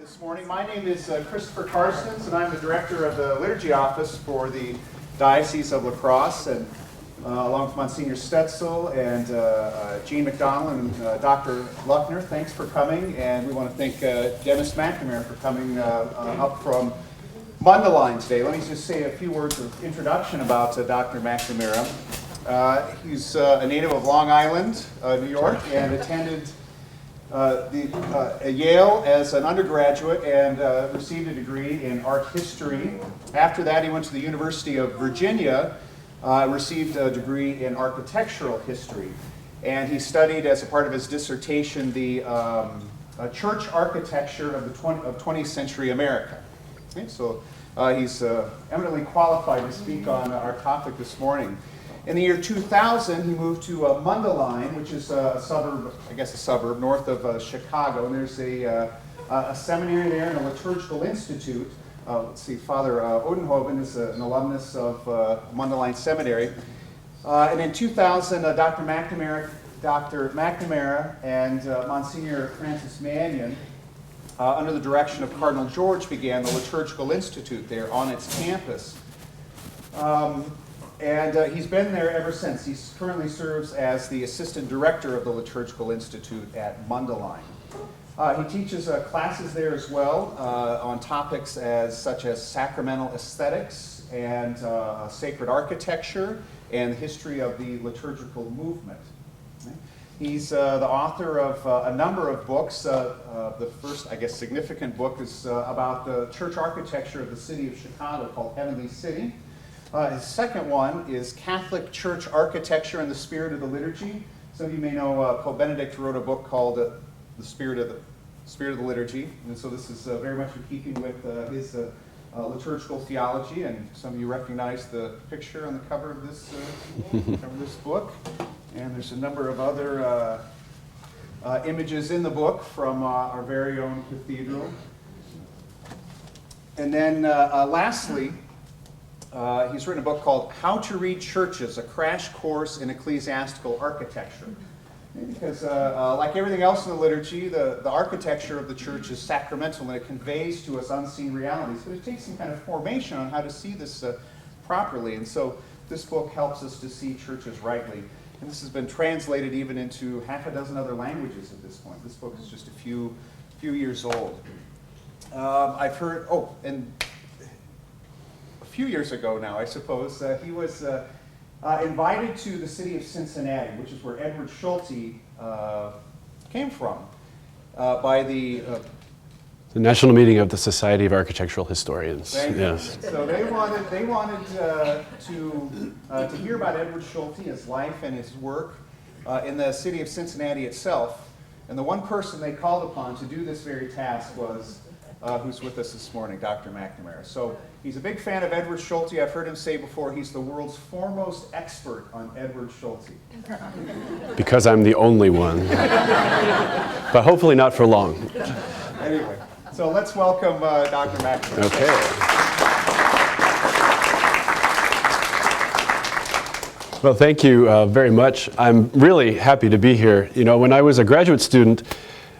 This morning. My name is Christopher Carstens, and I'm the director of the Liturgy Office for the Diocese of La Crosse, and along with Monsignor Stetzel and Jean McDonald and Dr. Luckner, thanks for coming, and we want to thank Denis McNamara for coming up from Mundelein today. Let me just say a few words of introduction about Dr. McNamara. He's a native of Long Island, New York, and attended Yale as an undergraduate and received a degree in art history. After that, he went to the University of Virginia, received a degree in architectural history, and he studied as a part of his dissertation the church architecture of 20th century America. Okay, so he's eminently qualified to speak on our topic this morning. In the year 2000, he moved to Mundelein, which is a suburb north of Chicago, and there's a seminary there and a liturgical institute. Let's see, Father Odenhoven is an alumnus of Mundelein Seminary. And in 2000, Dr. McNamara and Monsignor Francis Mannion, under the direction of Cardinal George, began the Liturgical Institute there on its campus. And he's been there ever since. He currently serves as the assistant director of the Liturgical Institute at Mundelein. He teaches classes there as well on topics such as sacramental aesthetics and sacred architecture and the history of the liturgical movement. Okay. He's the author of a number of books. The first, significant book is about the church architecture of the city of Chicago called Heavenly City. His second one is Catholic Church Architecture and the Spirit of the Liturgy. Some of you may know Pope Benedict wrote a book called The Spirit of the Liturgy, and so this is very much in keeping with his liturgical theology. And some of you recognize the picture on the cover of this book. And there's a number of other images in the book from our very own cathedral. And then lastly, he's written a book called How to Read Churches, a Crash Course in Ecclesiastical Architecture. Because like everything else in the liturgy, the architecture of the church is sacramental and it conveys to us unseen realities. But it takes some kind of formation on how to see this properly. And so this book helps us to see churches rightly. And this has been translated even into half a dozen other languages at this point. This book is just a few years old. I've heard, and a few years ago now, I suppose, he was invited to the city of Cincinnati, which is where Edward Schulte came from, by the National Meeting of the Society of Architectural Historians. Yes. So they wanted to hear about Edward Schulte, his life and his work in the city of Cincinnati itself. And the one person they called upon to do this very task was who's with us this morning, Dr. McNamara. So he's a big fan of Edward Schulte. I've heard him say before he's the world's foremost expert on Edward Schulte. Because I'm the only one. But hopefully not for long. Anyway, so let's welcome Dr. McNamara. Okay. Well, thank you very much. I'm really happy to be here. You know, when I was a graduate student,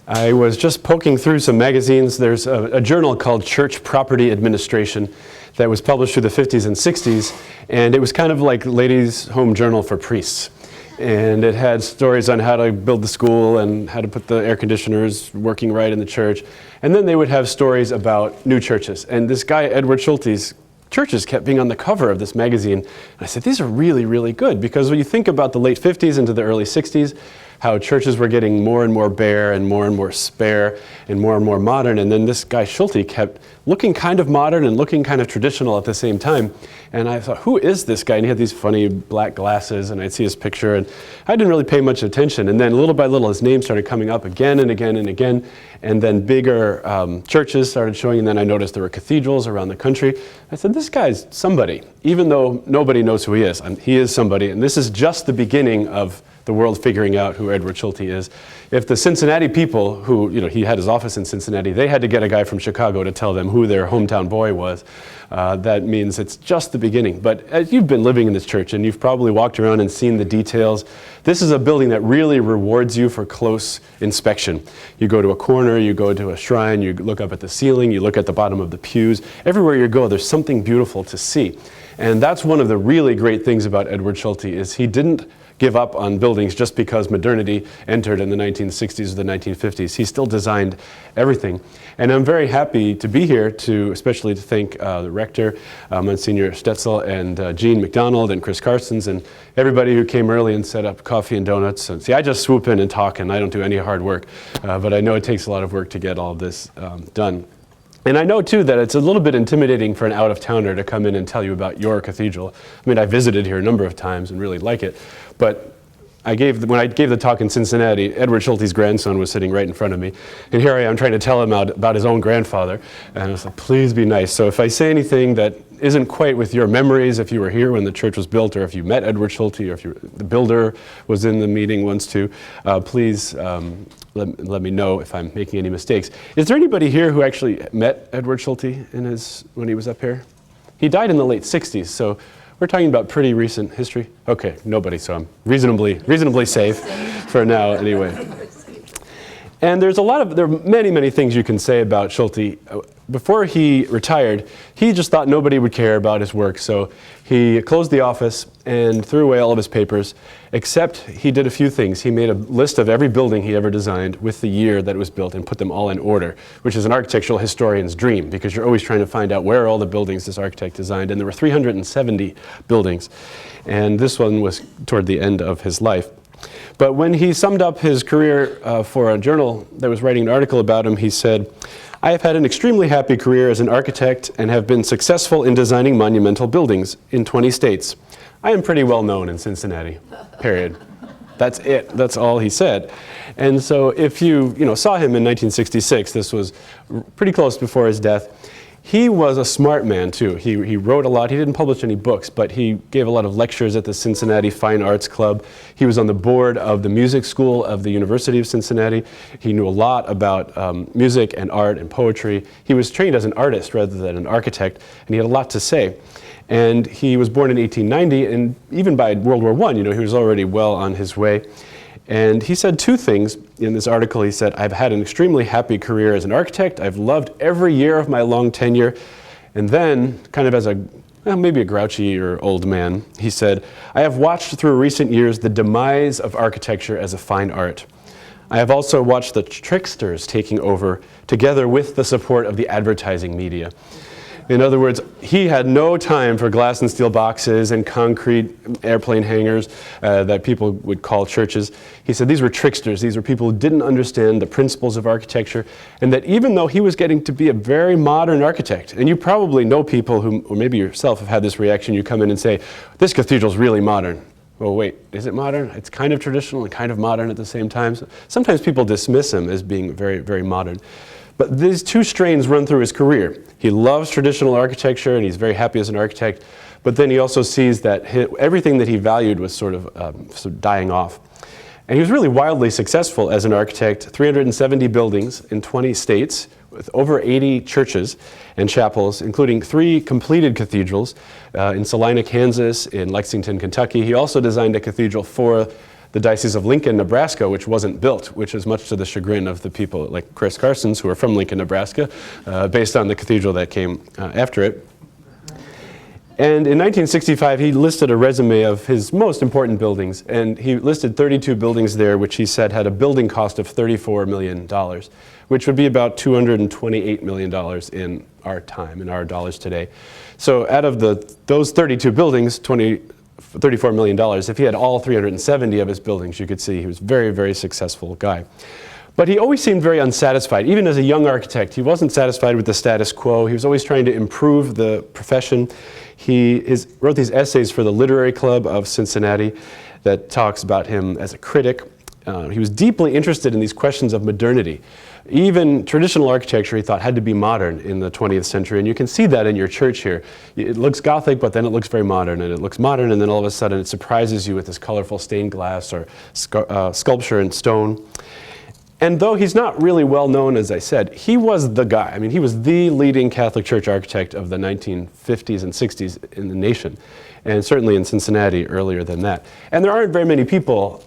I was just poking through some magazines. There's a journal called Church Property Administration that was published through the 50s and 60s, and it was kind of like Ladies' Home Journal for priests. And it had stories on how to build the school and how to put the air conditioners working right in the church. And then they would have stories about new churches. And this guy, Edward Schulte's churches kept being on the cover of this magazine. And I said, these are really, really good, because when you think about the late 50s into the early 60s, how churches were getting more and more bare and more spare and more modern. And then this guy Schulte kept looking kind of modern and looking kind of traditional at the same time. And I thought, who is this guy? And he had these funny black glasses, and I'd see his picture, and I didn't really pay much attention. And then little by little, his name started coming up again and again and again. And then bigger churches started showing, and then I noticed there were cathedrals around the country. I said, this guy's somebody, even though nobody knows who he is. He is somebody, and this is just the beginning of the world figuring out who Edward Schulte is. if the Cincinnati people who, he had his office in Cincinnati, they had to get a guy from Chicago to tell them who their hometown boy was. That means it's just the beginning. But as you've been living in this church and you've probably walked around and seen the details, this is a building that really rewards you for close inspection. You go to a corner, you go to a shrine, you look up at the ceiling, you look at the bottom of the pews. Everywhere you go, there's something beautiful to see. And that's one of the really great things about Edward Schulte is he didn't give up on buildings just because modernity entered in the 1960s or the 1950s. He still designed everything. And I'm very happy to be here especially to thank the rector, Monsignor Stetzel, and Gene McDonald and Chris Carsons and everybody who came early and set up coffee and donuts. And see, I just swoop in and talk and I don't do any hard work, but I know it takes a lot of work to get all this done. And I know, too, that it's a little bit intimidating for an out-of-towner to come in and tell you about your cathedral. I mean, I visited here a number of times and really like it. But when I gave the talk in Cincinnati, Edward Schulte's grandson was sitting right in front of me. And here I am trying to tell him about his own grandfather. And I was like, please be nice. So if I say anything that isn't quite with your memories, if you were here when the church was built, or if you met Edward Schulte, or if the builder was in the meeting once too, please let me know if I'm making any mistakes. Is there anybody here who actually met Edward Schulte when he was up here? He died in the late 60s, so we're talking about pretty recent history. Okay, nobody, so I'm reasonably safe for now anyway. And there are many, many things you can say about Schulte. Before he retired, he just thought nobody would care about his work, so he closed the office and threw away all of his papers, except he did a few things. He made a list of every building he ever designed with the year that it was built and put them all in order, which is an architectural historian's dream, because you're always trying to find out where are all the buildings this architect designed, and there were 370 buildings, and this one was toward the end of his life. But when he summed up his career for a journal that was writing an article about him, he said, "I have had an extremely happy career as an architect and have been successful in designing monumental buildings in 20 states. I am pretty well known in Cincinnati, period." That's it. That's all he said. And so if you saw him in 1966, this was pretty close before his death. He was a smart man, too. He wrote a lot. He didn't publish any books, but he gave a lot of lectures at the Cincinnati Fine Arts Club. He was on the board of the music school of the University of Cincinnati. He knew a lot about music and art and poetry. He was trained as an artist rather than an architect, and he had a lot to say. And he was born in 1890, and even by World War I, he was already well on his way. And he said two things in this article. He said, "I've had an extremely happy career as an architect. I've loved every year of my long tenure." And then, kind of as maybe a grouchy or old man, he said, "I have watched through recent years the demise of architecture as a fine art. I have also watched the tricksters taking over, together with the support of the advertising media." In other words, he had no time for glass and steel boxes and concrete airplane hangars that people would call churches. He said these were tricksters. These were people who didn't understand the principles of architecture, and that even though he was getting to be a very modern architect, and you probably know people who, or maybe yourself, have had this reaction. You come in and say, "This cathedral's really modern." Well, wait, is it modern? It's kind of traditional and kind of modern at the same time. Sometimes people dismiss him as being very, very modern. But these two strains run through his career. He loves traditional architecture and he's very happy as an architect, but then he also sees that everything that he valued was sort of dying off. And he was really wildly successful as an architect, 370 buildings in 20 states with over 80 churches and chapels, including 3 completed cathedrals in Salina, Kansas, in Lexington, Kentucky. He also designed a cathedral for the Diocese of Lincoln, Nebraska, which wasn't built, which is much to the chagrin of the people like Chris Carsons, who are from Lincoln, Nebraska, based on the cathedral that came after it. And in 1965, he listed a resume of his most important buildings, and he listed 32 buildings there, which he said had a building cost of $34 million, which would be about $228 million in our time, in our dollars today. So out of those 32 buildings, $34 million. If he had all 370 of his buildings, you could see he was a very, very successful guy. But he always seemed very unsatisfied. Even as a young architect, he wasn't satisfied with the status quo. He was always trying to improve the profession. He wrote these essays for the Literary Club of Cincinnati that talks about him as a critic. He was deeply interested in these questions of modernity. Even traditional architecture, he thought, had to be modern in the 20th century, and you can see that in your church here. It looks Gothic, but then it looks very modern, and it looks modern, and then all of a sudden it surprises you with this colorful stained glass or sculpture in stone. And though he's not really well known, as I said, he was the guy. I mean, he was the leading Catholic Church architect of the 1950s and 60s in the nation, and certainly in Cincinnati earlier than that. And there aren't very many people,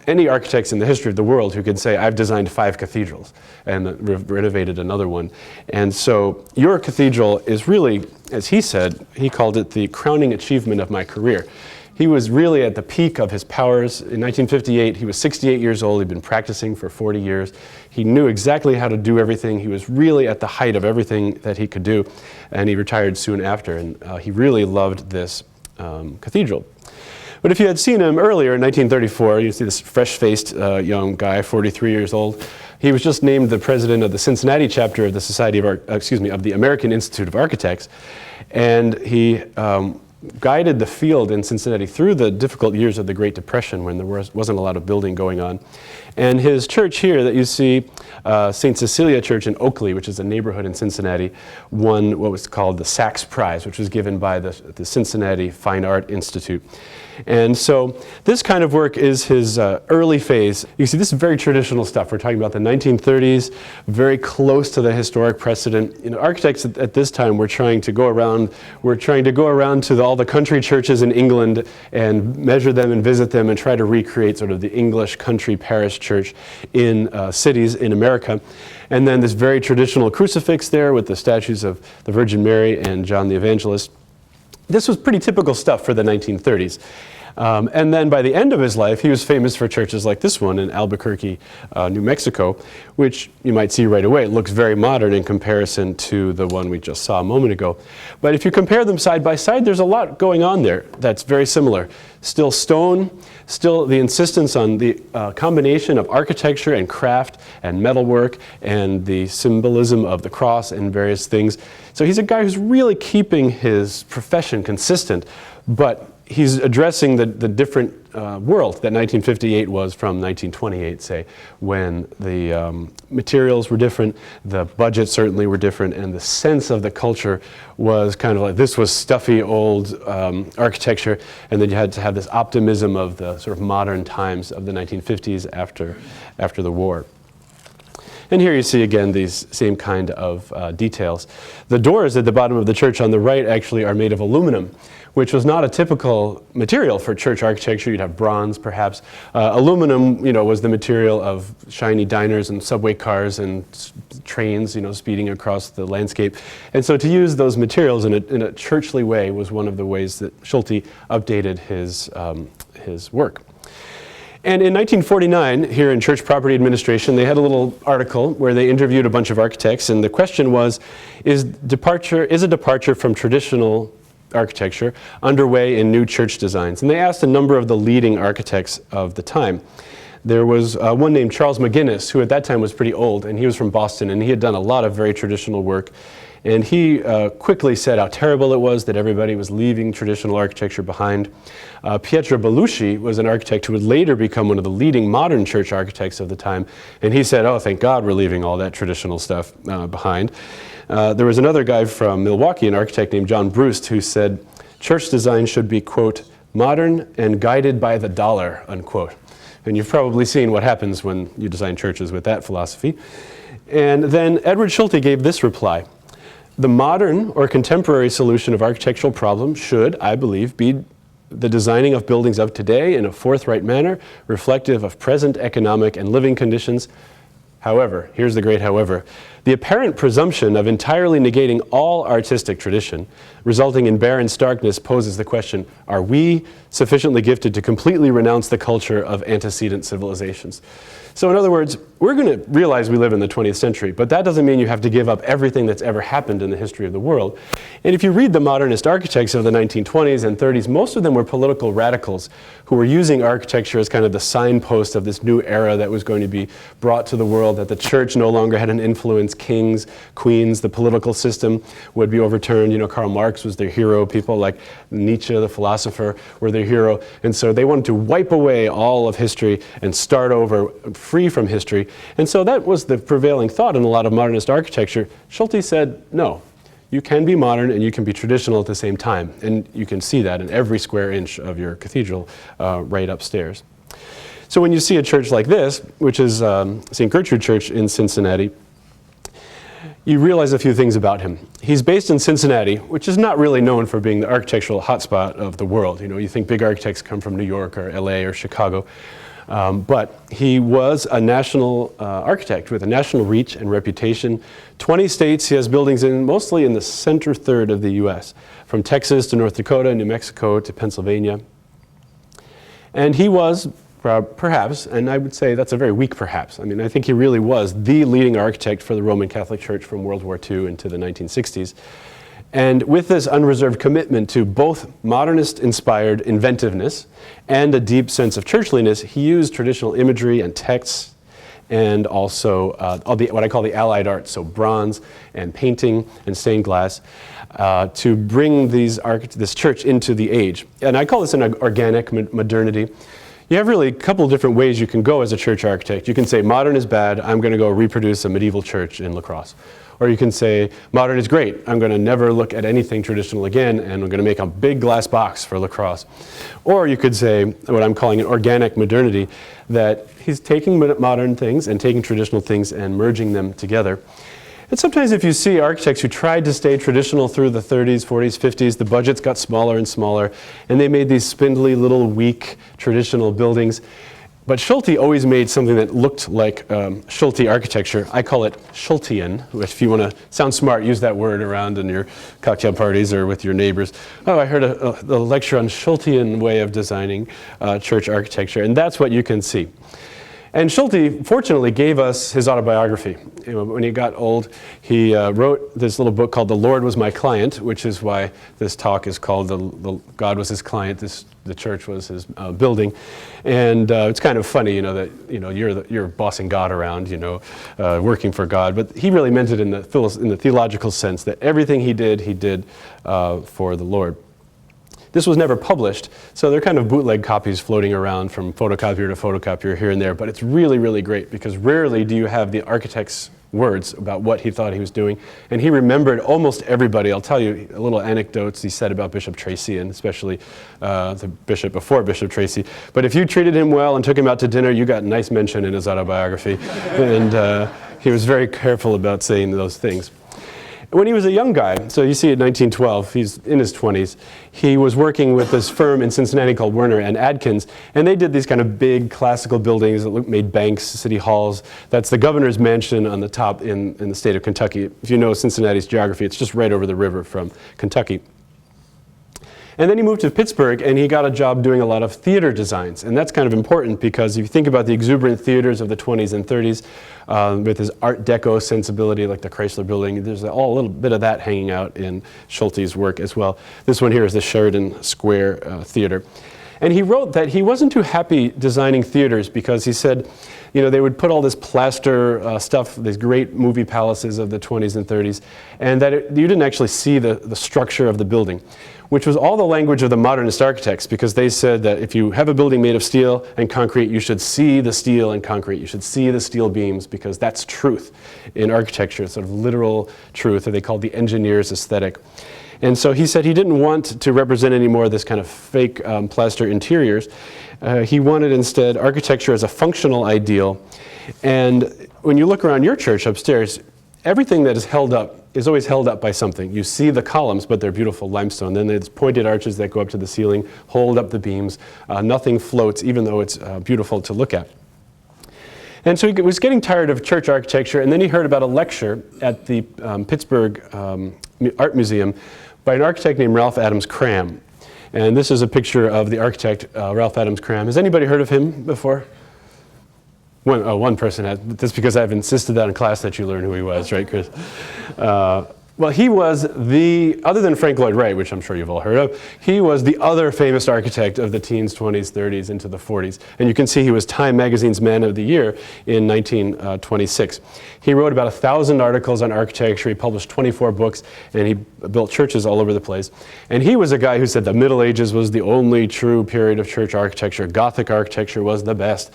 any architects in the history of the world, who can say, I've designed 5 cathedrals and renovated another one. And so your cathedral is really, as he said, he called it the crowning achievement of my career. He was really at the peak of his powers. In 1958, he was 68 years old. He'd been practicing for 40 years. He knew exactly how to do everything. He was really at the height of everything that he could do, and he retired soon after. And he really loved this cathedral. But if you had seen him earlier in 1934, you see this fresh-faced young guy, 43 years old. He was just named the president of the Cincinnati chapter of the of the American Institute of Architects, and he guided the field in Cincinnati through the difficult years of the Great Depression when there wasn't a lot of building going on. And his church here that you see, St. Cecilia Church in Oakley, which is a neighborhood in Cincinnati, won what was called the Sachs Prize, which was given by the Cincinnati Fine Art Institute. And so this kind of work is his early phase. You see, this is very traditional stuff. We're talking about the 1930s, very close to the historic precedent. You know, architects at this time were trying to go around to all the country churches in England and measure them and visit them and try to recreate sort of the English country parish church in cities in America. And then this very traditional crucifix there with the statues of the Virgin Mary and John the Evangelist. This was pretty typical stuff for the 1930s. And then by the end of his life, he was famous for churches like this one in Albuquerque, New Mexico, which you might see right away. It looks very modern in comparison to the one we just saw a moment ago. But if you compare them side by side, there's a lot going on there that's very similar. Still stone, still the insistence on the combination of architecture and craft and metalwork and the symbolism of the cross and various things. So he's a guy who's really keeping his profession consistent, but he's addressing the different world that 1958 was from 1928, say, when the materials were different, the budgets certainly were different, and the sense of the culture was kind of like this was stuffy old architecture, and then you had to have this optimism of the sort of modern times of the 1950s after the war. And here you see again these same kind of details. The doors at the bottom of the church on the right actually are made of aluminum, which was not a typical material for church architecture. You'd have bronze, perhaps. Aluminum, was the material of shiny diners and subway cars and trains, speeding across the landscape. And so to use those materials in a churchly way was one of the ways that Schulte updated his work. And in 1949, here in Church Property Administration, they had a little article where they interviewed a bunch of architects, and the question was, is a departure from traditional architecture underway in new church designs? And they asked a number of the leading architects of the time. There was one named Charles McGinnis, who at that time was pretty old, and he was from Boston, and he had done a lot of very traditional work. And he quickly said how terrible it was that everybody was leaving traditional architecture behind. Pietro Belluschi was an architect who would later become one of the leading modern church architects of the time. And he said, oh, thank God we're leaving all that traditional stuff behind. There was another guy from Milwaukee, an architect named John Bruce, who said, church design should be, quote, modern and guided by the dollar, unquote. And you've probably seen what happens when you design churches with that philosophy. And then Edward Schulte gave this reply. The modern or contemporary solution of architectural problems should, I believe, be the designing of buildings of today in a forthright manner, reflective of present economic and living conditions. However, here's the great however, the apparent presumption of entirely negating all artistic tradition, resulting in barren starkness, poses the question, are we sufficiently gifted to completely renounce the culture of antecedent civilizations? So in other words, we're going to realize we live in the 20th century, but that doesn't mean you have to give up everything that's ever happened in the history of the world. And if you read the modernist architects of the 1920s and 30s, most of them were political radicals who were using architecture as kind of the signpost of this new era that was going to be brought to the world, that the church no longer had an influence, kings, queens, the political system would be overturned. Karl Marx was their hero, people like Nietzsche, the philosopher, were their hero. And so they wanted to wipe away all of history and start over, free from history. And so that was the prevailing thought in a lot of modernist architecture. Schulte said, no, you can be modern and you can be traditional at the same time. And you can see that in every square inch of your cathedral right upstairs. So when you see a church like this, which is St. Gertrude Church in Cincinnati, you realize a few things about him. He's based in Cincinnati, which is not really known for being the architectural hotspot of the world. You know, you think big architects come from New York or LA or Chicago. But he was a national architect with a national reach and reputation. 20 states he has buildings in, mostly in the center third of the US, from Texas to North Dakota, New Mexico to Pennsylvania. And he was perhaps, and I would say that's a very weak perhaps. I mean, I think he really was the leading architect for the Roman Catholic Church from World War II into the 1960s. And with this unreserved commitment to both modernist-inspired inventiveness and a deep sense of churchliness, he used traditional imagery and texts and also what I call the allied arts, so bronze and painting and stained glass, to bring this church into the age. And I call this an organic modernity. You have really a couple different ways you can go as a church architect. You can say modern is bad, I'm going to go reproduce a medieval church in La Crosse. Or you can say modern is great, I'm going to never look at anything traditional again and I'm going to make a big glass box for La Crosse. Or you could say what I'm calling an organic modernity, that he's taking modern things and taking traditional things and merging them together. And sometimes if you see architects who tried to stay traditional through the 30s, 40s, 50s, the budgets got smaller and smaller, and they made these spindly little weak traditional buildings. But Schulte always made something that looked like Schulte architecture. I call it Schultean, which if you want to sound smart, use that word around in your cocktail parties or with your neighbors. Oh, I heard a lecture on Schultean way of designing church architecture, and that's what you can see. And Schulte, fortunately, gave us his autobiography. You know, when he got old, he wrote this little book called The Lord Was My Client, which is why this talk is called the God Was His Client, the church was his building. And it's kind of funny, you know, that you're bossing God around, working for God. But he really meant it in the theological sense, that everything he did for the Lord. This was never published, so they're kind of bootleg copies floating around from photocopier to photocopier here and there, but it's really, really great because rarely do you have the architect's words about what he thought he was doing. And he remembered almost everybody. I'll tell you a little anecdotes he said about Bishop Tracy, and especially the bishop before Bishop Tracy. But if you treated him well and took him out to dinner, you got a nice mention in his autobiography. And he was very careful about saying those things. When he was a young guy, so you see at 1912, he's in his 20s, he was working with this firm in Cincinnati called Werner and Adkins, and they did these kind of big classical buildings that made banks, city halls. That's the governor's mansion on the top in the state of Kentucky. If you know Cincinnati's geography, it's just right over the river from Kentucky. And then he moved to Pittsburgh and he got a job doing a lot of theater designs. And that's kind of important because if you think about the exuberant theaters of the 20s and 30s, with his Art Deco sensibility like the Chrysler Building, there's a little bit of that hanging out in Schulte's work as well. This one here is the Sheridan Square Theater. And he wrote that he wasn't too happy designing theaters because he said, they would put all this plaster stuff, these great movie palaces of the 20s and 30s, and that you didn't actually see the structure of the building, which was all the language of the modernist architects, because they said that if you have a building made of steel and concrete, you should see the steel and concrete. You should see the steel beams, because that's truth in architecture, sort of literal truth, or they called the engineer's aesthetic. And so he said he didn't want to represent any more of this kind of fake plaster interiors. He wanted instead architecture as a functional ideal. And when you look around your church upstairs, everything that is held up is always held up by something. You see the columns, but they're beautiful limestone. Then there's pointed arches that go up to the ceiling, hold up the beams. Nothing floats, even though it's beautiful to look at. And so he was getting tired of church architecture, and then he heard about a lecture at the Pittsburgh Art Museum by an architect named Ralph Adams Cram. And this is a picture of the architect, Ralph Adams Cram. Has anybody heard of him before? One person has. That's because I've insisted that in class that you learn who he was, right, Chris? Well, he was other than Frank Lloyd Wright, which I'm sure you've all heard of, he was the other famous architect of the teens, 20s, 30s, into the 40s. And you can see he was Time Magazine's Man of the Year in 1926. He wrote about 1,000 articles on architecture, he published 24 books, and he built churches all over the place. And he was a guy who said the Middle Ages was the only true period of church architecture. Gothic architecture was the best.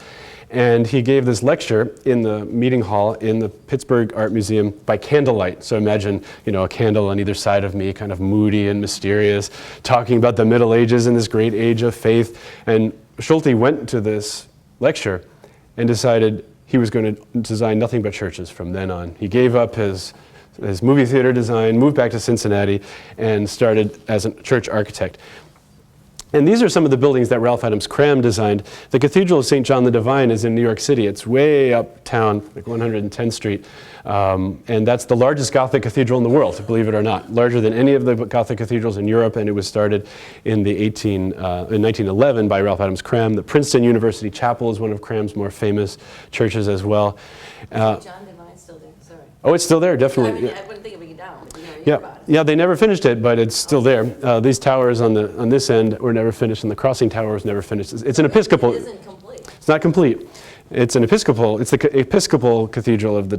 And he gave this lecture in the meeting hall in the Pittsburgh Art Museum by candlelight. So imagine, a candle on either side of me, kind of moody and mysterious, talking about the Middle Ages and this great age of faith. And Schulte went to this lecture and decided he was going to design nothing but churches from then on. He gave up his movie theater design, moved back to Cincinnati, and started as a church architect. And these are some of the buildings that Ralph Adams Cram designed. The Cathedral of St. John the Divine is in New York City. It's way uptown, like 110th Street. And that's the largest Gothic cathedral in the world, believe it or not. Larger than any of the Gothic cathedrals in Europe, and it was started in 1911 by Ralph Adams Cram. The Princeton University Chapel is one of Cram's more famous churches as well. John Divine's still there, sorry. Oh, it's still there, definitely. I wouldn't think it would get down, but hear Yeah, about it. yeah, they never finished it, but it's still there. These towers on this end were never finished, and the crossing tower was never finished. It's an Episcopal. It isn't complete. It's not complete. It's the Episcopal Cathedral of the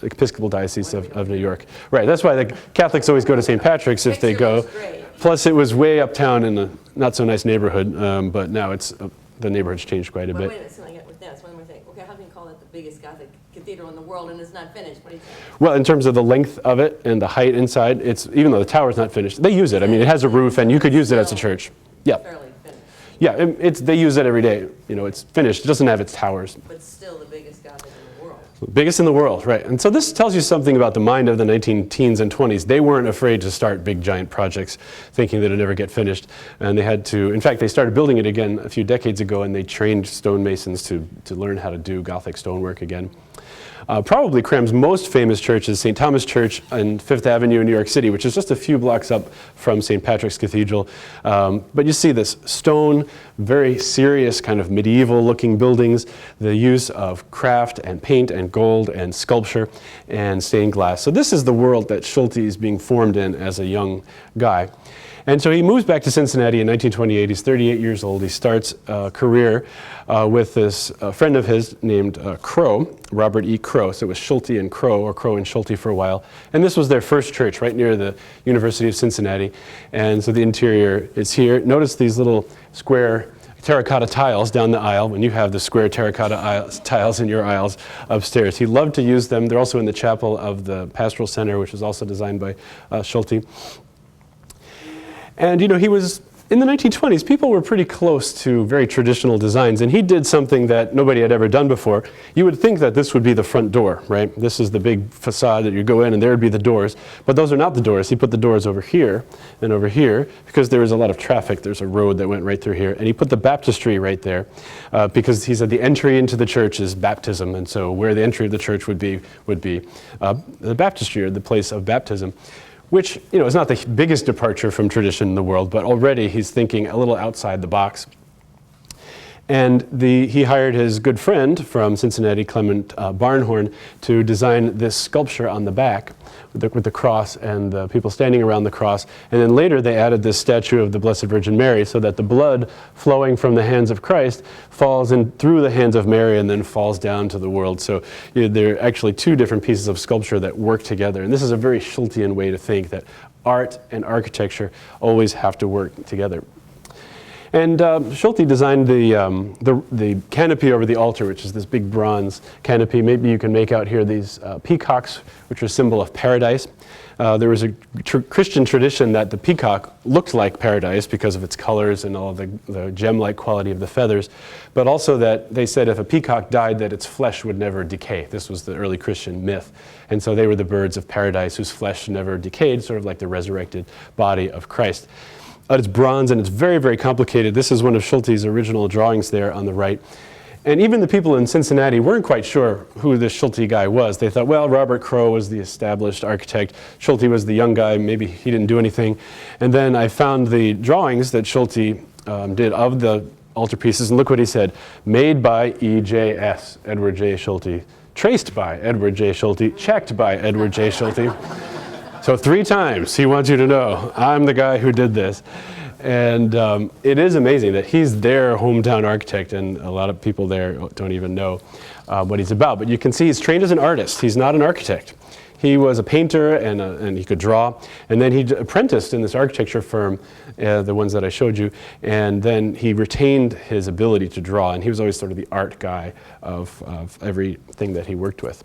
Episcopal Diocese of New York. Right, that's why the Catholics always go to St. Patrick's if they go. Picture looks great. Plus, it was way uptown in a not so nice neighborhood, but now the neighborhood's changed quite a But bit. wait a minute, so I got with that, that's one more thing. Okay, how can you call it the biggest Gothic cathedral in the world and it's not finished? What do you think? Well, in terms of the length of it and the height inside, even though the tower's not finished, they use it. I mean, it has a roof, and you could use it as a church. Yeah, Fairly finished, yeah. They use it every day. You know, it's finished. It doesn't have its towers. but still the biggest Gothic in the world. Biggest in the world, right. And so this tells you something about the mind of the 19-teens and 20s. They weren't afraid to start big, giant projects thinking that it'd never get finished. And they had to, in fact, they started building it again a few decades ago, and they trained stonemasons to learn how to do Gothic stonework again. Probably Cram's most famous church is St. Thomas Church on Fifth Avenue in New York City, which is just a few blocks up from St. Patrick's Cathedral. But you see this stone, very serious kind of medieval looking buildings, the use of craft and paint and gold and sculpture and stained glass. So this is the world that Schulte is being formed in as a young guy. And so he moves back to Cincinnati in 1928. He's 38 years old. He starts a career with this friend of his named Crosse, Robert E. Crosse. It was Schulte and Crosse, or Crosse and Schulte for a while. And this was their first church right near the University of Cincinnati. And so the interior is here. Notice these little square terracotta tiles down the aisle when you have the square terracotta tiles in your aisles upstairs. He loved to use them. They're also in the chapel of the Pastoral Center, which was also designed by Schulte. And, you know, he was, in the 1920s, people were pretty close to very traditional designs, and he did something that nobody had ever done before. You would think that this would be the front door, right? This is the big facade that you go in, and there would be the doors. But those are not the doors. He put the doors over here and over here because there was a lot of traffic. There's a road that went right through here. And he put the baptistry right there because he said the entry into the church is baptism. And so where the entry of the church would be the baptistry, or the place of baptism, which, you know, is not the biggest departure from tradition in the world, but already he's thinking a little outside the box. And he hired his good friend from Cincinnati, Clement Barnhorn, to design this sculpture on the back with the cross and the people standing around the cross. And then later they added this statue of the Blessed Virgin Mary so that the blood flowing from the hands of Christ falls in through the hands of Mary and then falls down to the world. So there are actually two different pieces of sculpture that work together. And this is a very Schultean way to think, that art and architecture always have to work together. And Schulte designed the canopy over the altar, which is this big bronze canopy. Maybe you can make out here these peacocks, which are a symbol of paradise. There was a Christian tradition that the peacock looked like paradise because of its colors and all of the gem-like quality of the feathers, but also that they said if a peacock died, that its flesh would never decay. This was the early Christian myth. And so they were the birds of paradise whose flesh never decayed, sort of like the resurrected body of Christ. It's bronze, and it's very, very complicated. This is one of Schulte's original drawings there on the right. And even the people in Cincinnati weren't quite sure who this Schulte guy was. They thought, well, Robert Crosse was the established architect. Schulte was the young guy. Maybe he didn't do anything. And then I found the drawings that Schulte did of the altarpieces, and look what he said. Made by EJS, Edward J. Schulte. Traced by Edward J. Schulte. Checked by Edward J. Schulte. So 3 times he wants you to know, I'm the guy who did this. And it is amazing that he's their hometown architect, and a lot of people there don't even know what he's about. But you can see he's trained as an artist. He's not an architect. He was a painter, and he could draw. And then he apprenticed in this architecture firm, the ones that I showed you. And then he retained his ability to draw. And he was always sort of the art guy of everything that he worked with.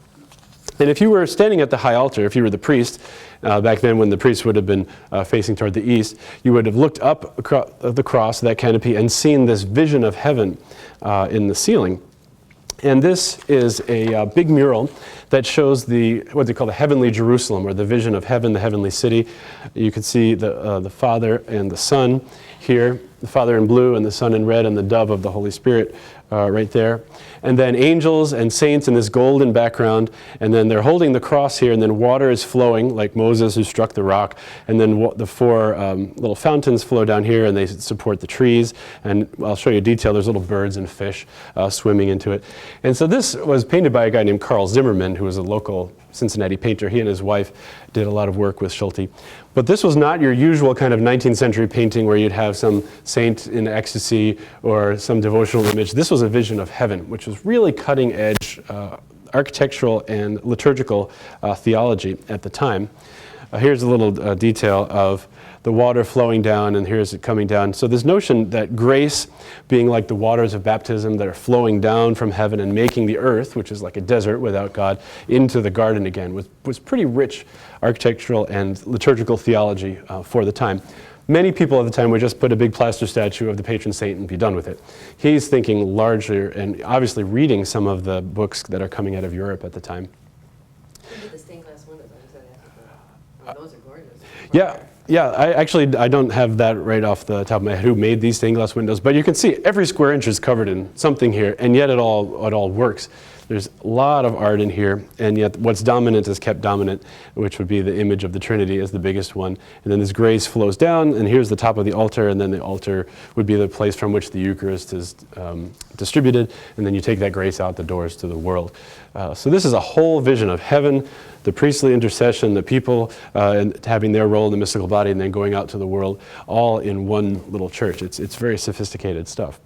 And if you were standing at the high altar, if you were the priest, back then when the priest would have been facing toward the east, you would have looked up across the cross, that canopy, and seen this vision of heaven in the ceiling. And this is a big mural that shows what they call the heavenly Jerusalem, or the vision of heaven, the heavenly city. You can see the Father and the Son here, the Father in blue and the Son in red, and the dove of the Holy Spirit right there. And then angels and saints in this golden background, and then they're holding the cross here, and then water is flowing like Moses who struck the rock, and then the four little fountains flow down here, and they support the trees, and I'll show you a detail. There's little birds and fish swimming into it. And so this was painted by a guy named Carl Zimmerman, who was a local Cincinnati painter. He and his wife did a lot of work with Schulte. But this was not your usual kind of 19th century painting where you'd have some saint in ecstasy or some devotional image. This was a vision of heaven, which was really cutting edge architectural and liturgical theology at the time. Here's a little detail of the water flowing down, and here's it coming down. So this notion that grace being like the waters of baptism that are flowing down from heaven and making the earth, which is like a desert without God, into the garden again, was pretty rich architectural and liturgical theology for the time. Many people at the time would just put a big plaster statue of the patron saint and be done with it. He's thinking larger and obviously reading some of the books that are coming out of Europe at the time. Look at the stained glass windows on South Africa. Oh, those are gorgeous. Yeah, I don't have that right off the top of my head who made these stained glass windows, but you can see every square inch is covered in something here, and yet it all works. There's a lot of art in here, and yet what's dominant is kept dominant, which would be the image of the Trinity as the biggest one. And then this grace flows down, and here's the top of the altar, and then the altar would be the place from which the Eucharist is distributed, and then you take that grace out the doors to the world. So this is a whole vision of heaven, the priestly intercession, the people and having their role in the mystical body, and then going out to the world, all in one little church. It's very sophisticated stuff.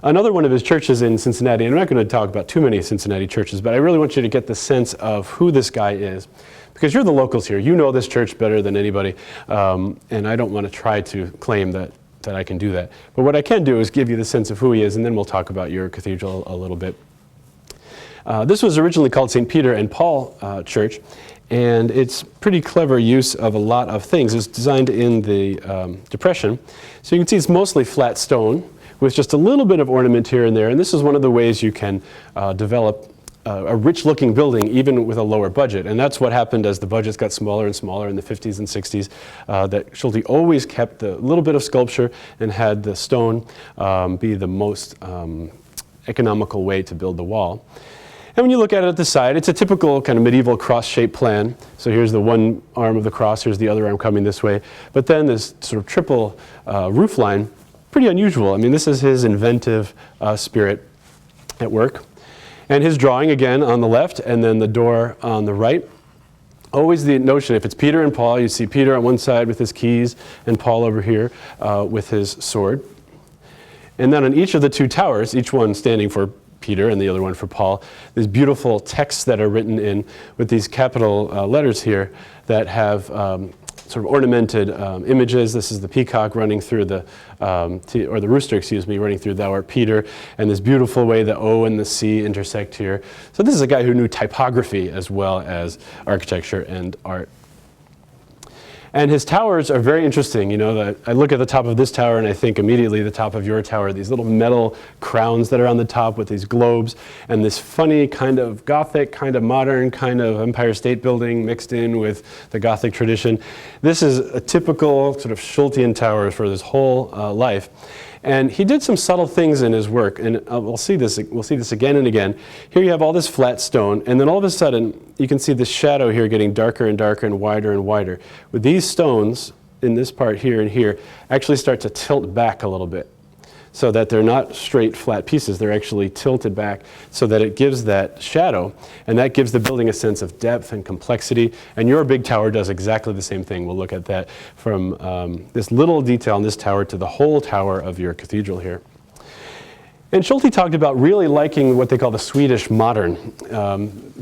Another one of his churches in Cincinnati, and I'm not going to talk about too many Cincinnati churches, but I really want you to get the sense of who this guy is, because you're the locals here. You know this church better than anybody, and I don't want to try to claim that I can do that. But what I can do is give you the sense of who he is, and then we'll talk about your cathedral a little bit. This was originally called St. Peter and Paul Church, and it's pretty clever use of a lot of things. It's designed in the Depression, so you can see it's mostly flat stone, with just a little bit of ornament here and there. And this is one of the ways you can develop a rich-looking building even with a lower budget. And that's what happened as the budgets got smaller and smaller in the 50s and 60s, that Schulte always kept a little bit of sculpture and had the stone be the most economical way to build the wall. And when you look at it at the side, it's a typical kind of medieval cross-shaped plan. So here's the one arm of the cross, here's the other arm coming this way. But then this sort of triple roof line, pretty unusual. I mean, this is his inventive spirit at work. And his drawing, again, on the left, and then the door on the right. Always the notion, if it's Peter and Paul, you see Peter on one side with his keys, and Paul over here with his sword. And then on each of the two towers, each one standing for Peter and the other one for Paul, there's beautiful texts that are written in with these capital letters here that have sort of ornamented images. This is the peacock running through or the rooster, running through Thou art Peter, and this beautiful way the O and the C intersect here. So this is a guy who knew typography as well as architecture and art. And his towers are very interesting. You know, I look at the top of this tower and I think immediately the top of your tower, these little metal crowns that are on the top with these globes, and this funny kind of Gothic, kind of modern, kind of Empire State Building mixed in with the Gothic tradition. This is a typical sort of Schultean tower for his whole life. And he did some subtle things in his work, and we'll see this again and again. Here you have all this flat stone, and then all of a sudden you can see the shadow here getting darker and darker and wider. With these stones in this part here and here actually start to tilt back a little bit, so that they're not straight flat pieces. They're actually tilted back so that it gives that shadow, and that gives the building a sense of depth and complexity. And your big tower does exactly the same thing. We'll look at that from this little detail in this tower to the whole tower of your cathedral here. And Schulte talked about really liking what they call the Swedish modern.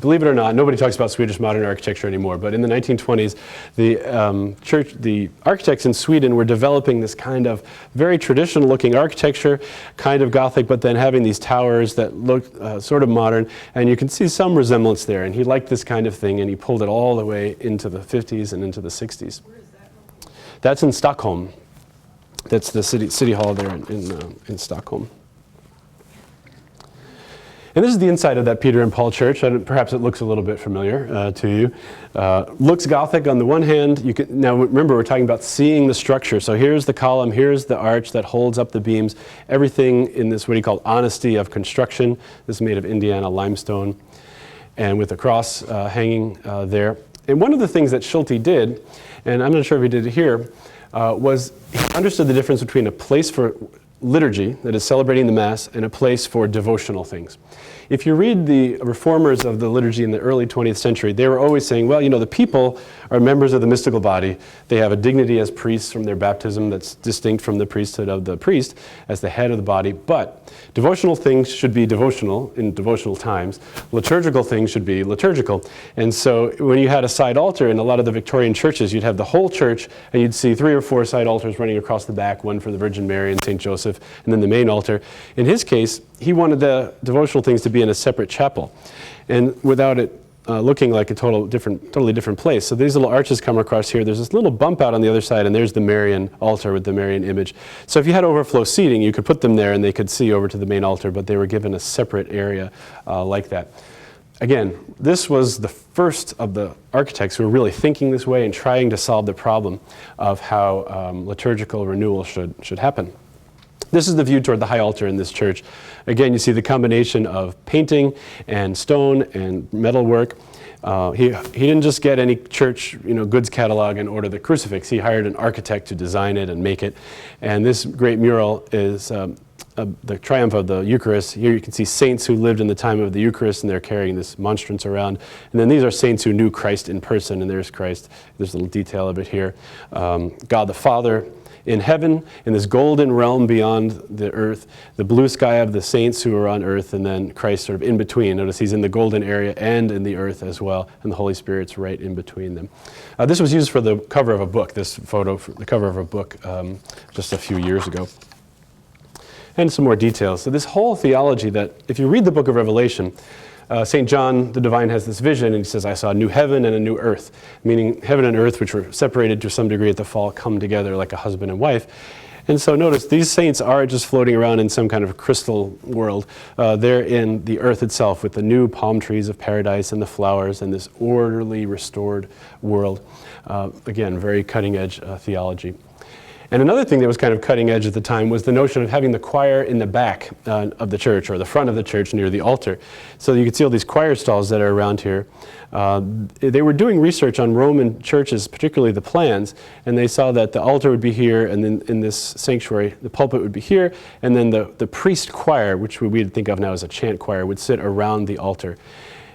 Believe it or not, nobody talks about Swedish modern architecture anymore, but in the 1920s, the architects in Sweden were developing this kind of very traditional looking architecture, kind of Gothic, but then having these towers that look sort of modern, and you can see some resemblance there. And he liked this kind of thing, and he pulled it all the way into the 50s and into the 60s. Where is that? That's in Stockholm. That's the city hall there in Stockholm. And this is the inside of that Peter and Paul church. Perhaps it looks a little bit familiar to you. Looks Gothic on the one hand. Now remember, we're talking about seeing the structure. So here's the column, here's the arch that holds up the beams. Everything in this, what he called honesty of construction. This is made of Indiana limestone, and with a cross hanging there. And one of the things that Schulte did, and I'm not sure if he did it here, was he understood the difference between a place for liturgy, that is celebrating the Mass, and a place for devotional things. If you read the reformers of the liturgy in the early 20th century, they were always saying, well, the people are members of the mystical body. They have a dignity as priests from their baptism that's distinct from the priesthood of the priest as the head of the body. But devotional things should be devotional in devotional times. Liturgical things should be liturgical. And so when you had a side altar in a lot of the Victorian churches, you'd have the whole church, and you'd see 3 or 4 side altars running across the back, one for the Virgin Mary and St. Joseph, and then the main altar. In his case, he wanted the devotional things to be in a separate chapel, and without it looking like a totally different place. So these little arches come across here. There's this little bump out on the other side, and there's the Marian altar with the Marian image. So if you had overflow seating, you could put them there and they could see over to the main altar, but they were given a separate area like that. Again, this was the first of the architects who were really thinking this way and trying to solve the problem of how liturgical renewal should happen. This is the view toward the high altar in this church. Again, you see the combination of painting and stone and metal work. He didn't just get any church goods catalog and order the crucifix. He hired an architect to design it and make it. And this great mural is the triumph of the Eucharist. Here you can see saints who lived in the time of the Eucharist, and they're carrying this monstrance around. And then these are saints who knew Christ in person, and there's Christ. There's a little detail of it here. God the Father in heaven, in this golden realm beyond the earth, the blue sky of the saints who are on earth, and then Christ sort of in between. Notice he's in the golden area and in the earth as well, and the Holy Spirit's right in between them. This was used for the cover of a book, this photo, for the cover of a book just a few years ago. And some more details. So this whole theology that, if you read the book of Revelation, St. John the Divine has this vision, and he says, I saw a new heaven and a new earth, meaning heaven and earth, which were separated to some degree at the fall, come together like a husband and wife. And so notice, these saints aren't just floating around in some kind of crystal world. They're in the earth itself with the new palm trees of paradise and the flowers and this orderly, restored world. Again, very cutting-edge theology. And another thing that was kind of cutting edge at the time was the notion of having the choir in the back of the church, or the front of the church near the altar. So you can see all these choir stalls that are around here. They were doing research on Roman churches, particularly the plans, and they saw that the altar would be here, and then in this sanctuary, the pulpit would be here, and then the priest choir, which we'd think of now as a chant choir, would sit around the altar.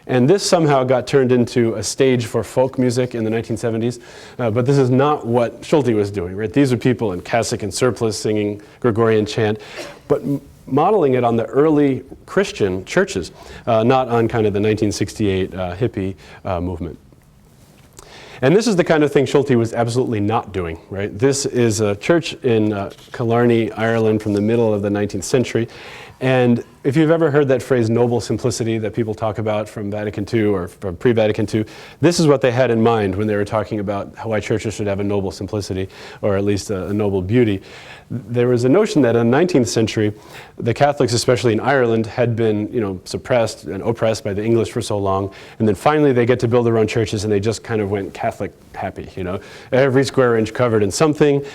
And this somehow got turned into a stage for folk music in the 1970s, but this is not what Schulte was doing, right? These are people in cassock and surplice singing Gregorian chant, but modeling it on the early Christian churches, not on kind of the 1968 hippie movement. And this is the kind of thing Schulte was absolutely not doing, right? This is a church in Killarney, Ireland from the middle of the 19th century. And if you've ever heard that phrase, noble simplicity, that people talk about from Vatican II or from pre-Vatican II, this is what they had in mind when they were talking about why churches should have a noble simplicity, or at least a noble beauty. There was a notion that in the 19th century, the Catholics, especially in Ireland, had been, suppressed and oppressed by the English for so long, and then finally they get to build their own churches, and they just kind of went Catholic happy, every square inch covered in something,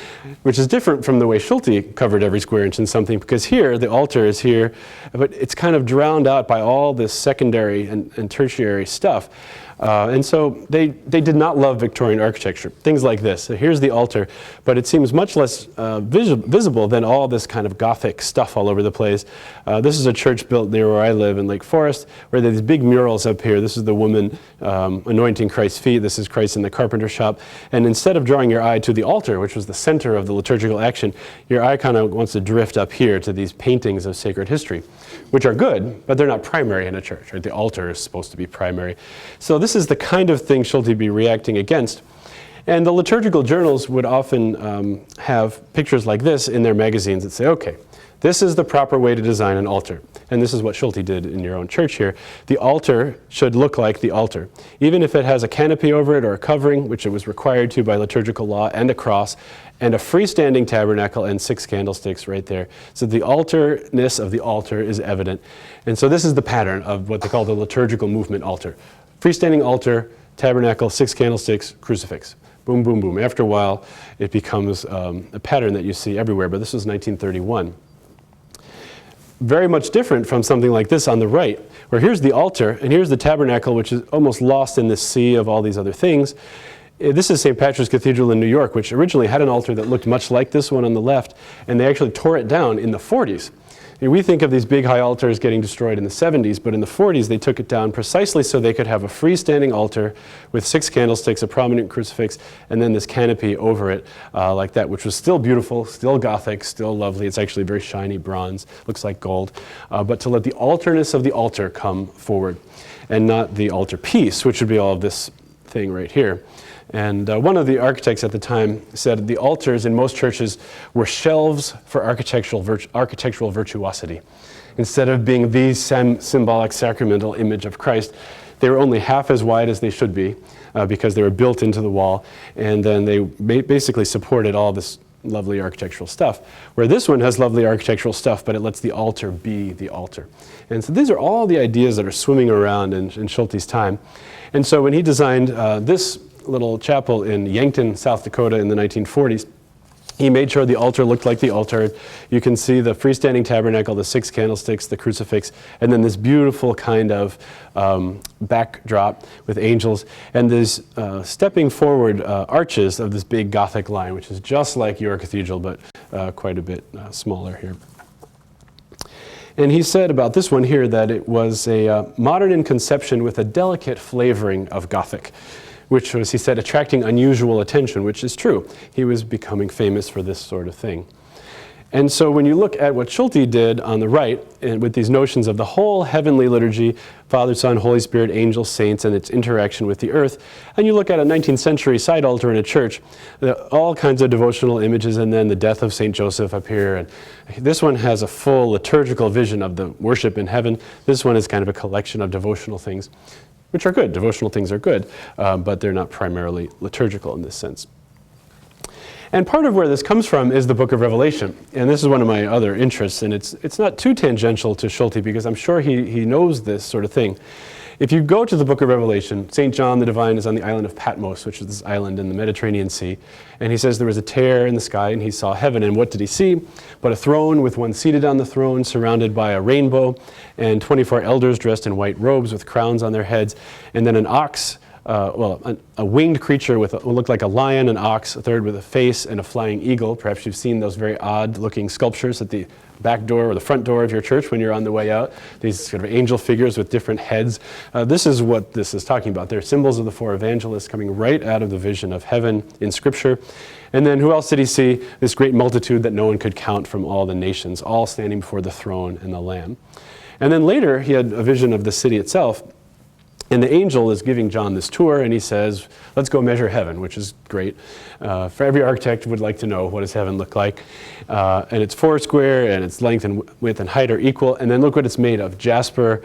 which is different from the way Schulte covered every square inch in something, because here, the altar is here, but it's kind of drowned out by all this secondary and tertiary stuff. And so they did not love Victorian architecture, things like this. So here's the altar, but it seems much less visible than all this kind of Gothic stuff all over the place. This is a church built near where I live in Lake Forest, where there's these big murals up here. This is the woman anointing Christ's feet. This is Christ in the carpenter shop. And instead of drawing your eye to the altar, which was the center of the liturgical action, your eye kind of wants to drift up here to these paintings of sacred history, which are good, but they're not primary in a church. Right? The altar is supposed to be primary. So this is the kind of thing Schulte would be reacting against. And the liturgical journals would often have pictures like this in their magazines that say, okay, this is the proper way to design an altar. And this is what Schulte did in your own church here. The altar should look like the altar. Even if it has a canopy over it or a covering, which it was required to by liturgical law, and a cross, and a freestanding tabernacle and 6 candlesticks right there. So the altarness of the altar is evident. And so this is the pattern of what they call the liturgical movement altar. Freestanding altar, tabernacle, 6 candlesticks, crucifix. Boom, boom, boom. After a while, it becomes a pattern that you see everywhere, but this was 1931. Very much different from something like this on the right, where here's the altar, and here's the tabernacle, which is almost lost in this sea of all these other things. This is St. Patrick's Cathedral in New York, which originally had an altar that looked much like this one on the left, and they actually tore it down in the 40s. We think of these big high altars getting destroyed in the 70s, but in the 40s they took it down precisely so they could have a freestanding altar with 6 candlesticks, a prominent crucifix, and then this canopy over it like that, which was still beautiful, still Gothic, still lovely. It's actually very shiny bronze, looks like gold, but to let the altarness of the altar come forward and not the altarpiece, which would be all of this thing right here. And one of the architects at the time said the altars in most churches were shelves for architectural virtuosity. Instead of being the symbolic sacramental image of Christ, they were only half as wide as they should be because they were built into the wall, and then they basically supported all this lovely architectural stuff. Where this one has lovely architectural stuff, but it lets the altar be the altar. And so these are all the ideas that are swimming around in Schulte's time. And so when he designed this little chapel in Yankton, South Dakota in the 1940s, he made sure the altar looked like the altar. You can see the freestanding tabernacle, the 6 candlesticks, the crucifix, and then this beautiful kind of backdrop with angels, and these stepping forward arches of this big Gothic line, which is just like your cathedral, but quite a bit smaller here. And he said about this one here that it was a modern in conception with a delicate flavoring of Gothic, which was, he said, attracting unusual attention, which is true. He was becoming famous for this sort of thing. And so when you look at what Schulte did on the right, and with these notions of the whole heavenly liturgy, Father, Son, Holy Spirit, angels, saints, and its interaction with the earth, and you look at a 19th century side altar in a church, all kinds of devotional images, and then the death of St. Joseph up here. And this one has a full liturgical vision of the worship in heaven. This one is kind of a collection of devotional things, which are good. Devotional things are good, but they're not primarily liturgical in this sense. And part of where this comes from is the book of Revelation. And this is one of my other interests, and it's not too tangential to Schulte because I'm sure he knows this sort of thing. If you go to the book of Revelation, St. John the Divine is on the island of Patmos, which is this island in the Mediterranean Sea. And he says there was a tear in the sky and he saw heaven. And what did he see? But a throne with one seated on the throne, surrounded by a rainbow, and 24 elders dressed in white robes with crowns on their heads. And then an ox, a winged creature with what looked like a lion, an ox, a third with a face, and a flying eagle. Perhaps you've seen those very odd-looking sculptures at the back door or the front door of your church when you're on the way out. These sort of angel figures with different heads. This is what this is talking about. They're symbols of the 4 evangelists coming right out of the vision of heaven in Scripture. And then who else did he see? This great multitude that no one could count from all the nations, all standing before the throne and the Lamb. And then later he had a vision of the city itself. And the angel is giving John this tour, and he says, let's go measure heaven, which is great. For every architect would like to know, what does heaven look like? And it's 4 square, and its length and width and height are equal. And then look what it's made of: jasper,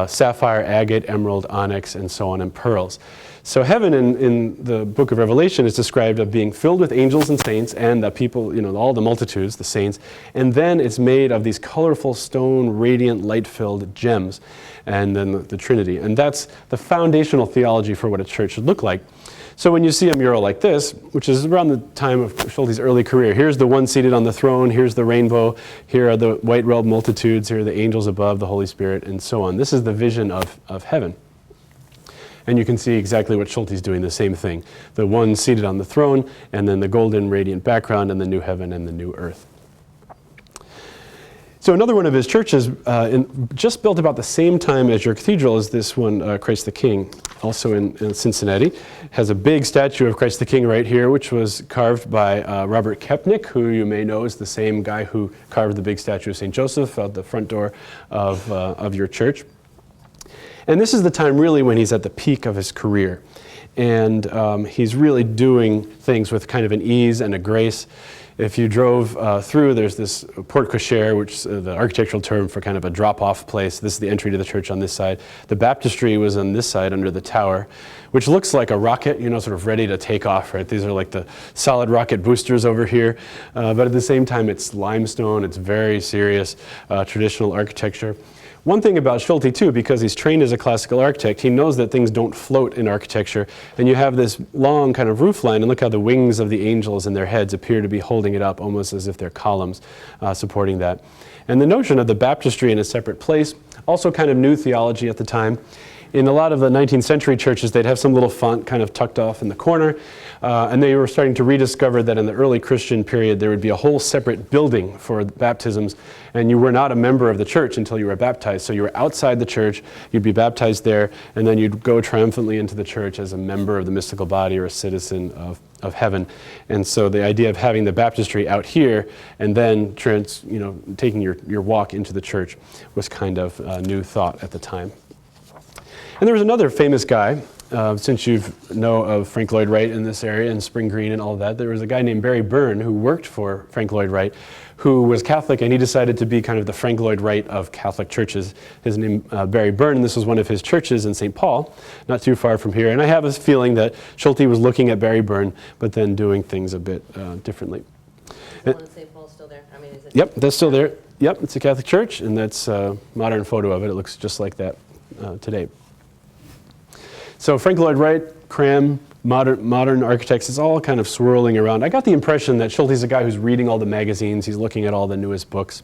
sapphire, agate, emerald, onyx, and so on, and pearls. So heaven in the book of Revelation is described as being filled with angels and saints and the people, all the multitudes, the saints. And then it's made of these colorful stone, radiant, light-filled gems. And then the Trinity. And that's the foundational theology for what a church should look like. So when you see a mural like this, which is around the time of Schulte's early career, here's the one seated on the throne, here's the rainbow, here are the white-robed multitudes, here are the angels above, the Holy Spirit, and so on. This is the vision of heaven. And you can see exactly what Schulte's doing, the same thing. The one seated on the throne, and then the golden radiant background, and the new heaven and the new earth. So another one of his churches, just built about the same time as your cathedral, is this one, Christ the King, also in Cincinnati. Has a big statue of Christ the King right here, which was carved by Robert Kepnick, who you may know is the same guy who carved the big statue of St. Joseph out the front door of your church. And this is the time really when he's at the peak of his career. And he's really doing things with kind of an ease and a grace. If you drove through, there's this porte cochere, which is the architectural term for kind of a drop-off place. This is the entry to the church on this side. The baptistry was on this side under the tower, which looks like a rocket, sort of ready to take off, right? These are like the solid rocket boosters over here. But at the same time, it's limestone. It's very serious traditional architecture. One thing about Schulte, too, because he's trained as a classical architect, he knows that things don't float in architecture. And you have this long kind of roof line, and look how the wings of the angels and their heads appear to be holding it up, almost as if they're columns supporting that. And the notion of the baptistry in a separate place, also kind of new theology at the time. In a lot of the 19th century churches, they'd have some little font kind of tucked off in the corner. And they were starting to rediscover that in the early Christian period, there would be a whole separate building for baptisms. And you were not a member of the church until you were baptized. So you were outside the church, you'd be baptized there, and then you'd go triumphantly into the church as a member of the mystical body or a citizen of heaven. And so the idea of having the baptistry out here and then taking your walk into the church was kind of a new thought at the time. And there was another famous guy, since you know of Frank Lloyd Wright in this area and Spring Green and all of that, there was a guy named Barry Byrne who worked for Frank Lloyd Wright, who was Catholic, and he decided to be kind of the Frank Lloyd Wright of Catholic churches. His name, Barry Byrne, and this was one of his churches in St. Paul, not too far from here. And I have a feeling that Schulte was looking at Barry Byrne, but then doing things a bit differently. The one in St. Paul's still there? Is it? Yep, that's still there. Yep, it's a Catholic church, and that's a modern photo of it. It looks just like that today. So Frank Lloyd Wright, Cram, modern architects, it's all kind of swirling around. I got the impression that Schulte's a guy who's reading all the magazines, he's looking at all the newest books.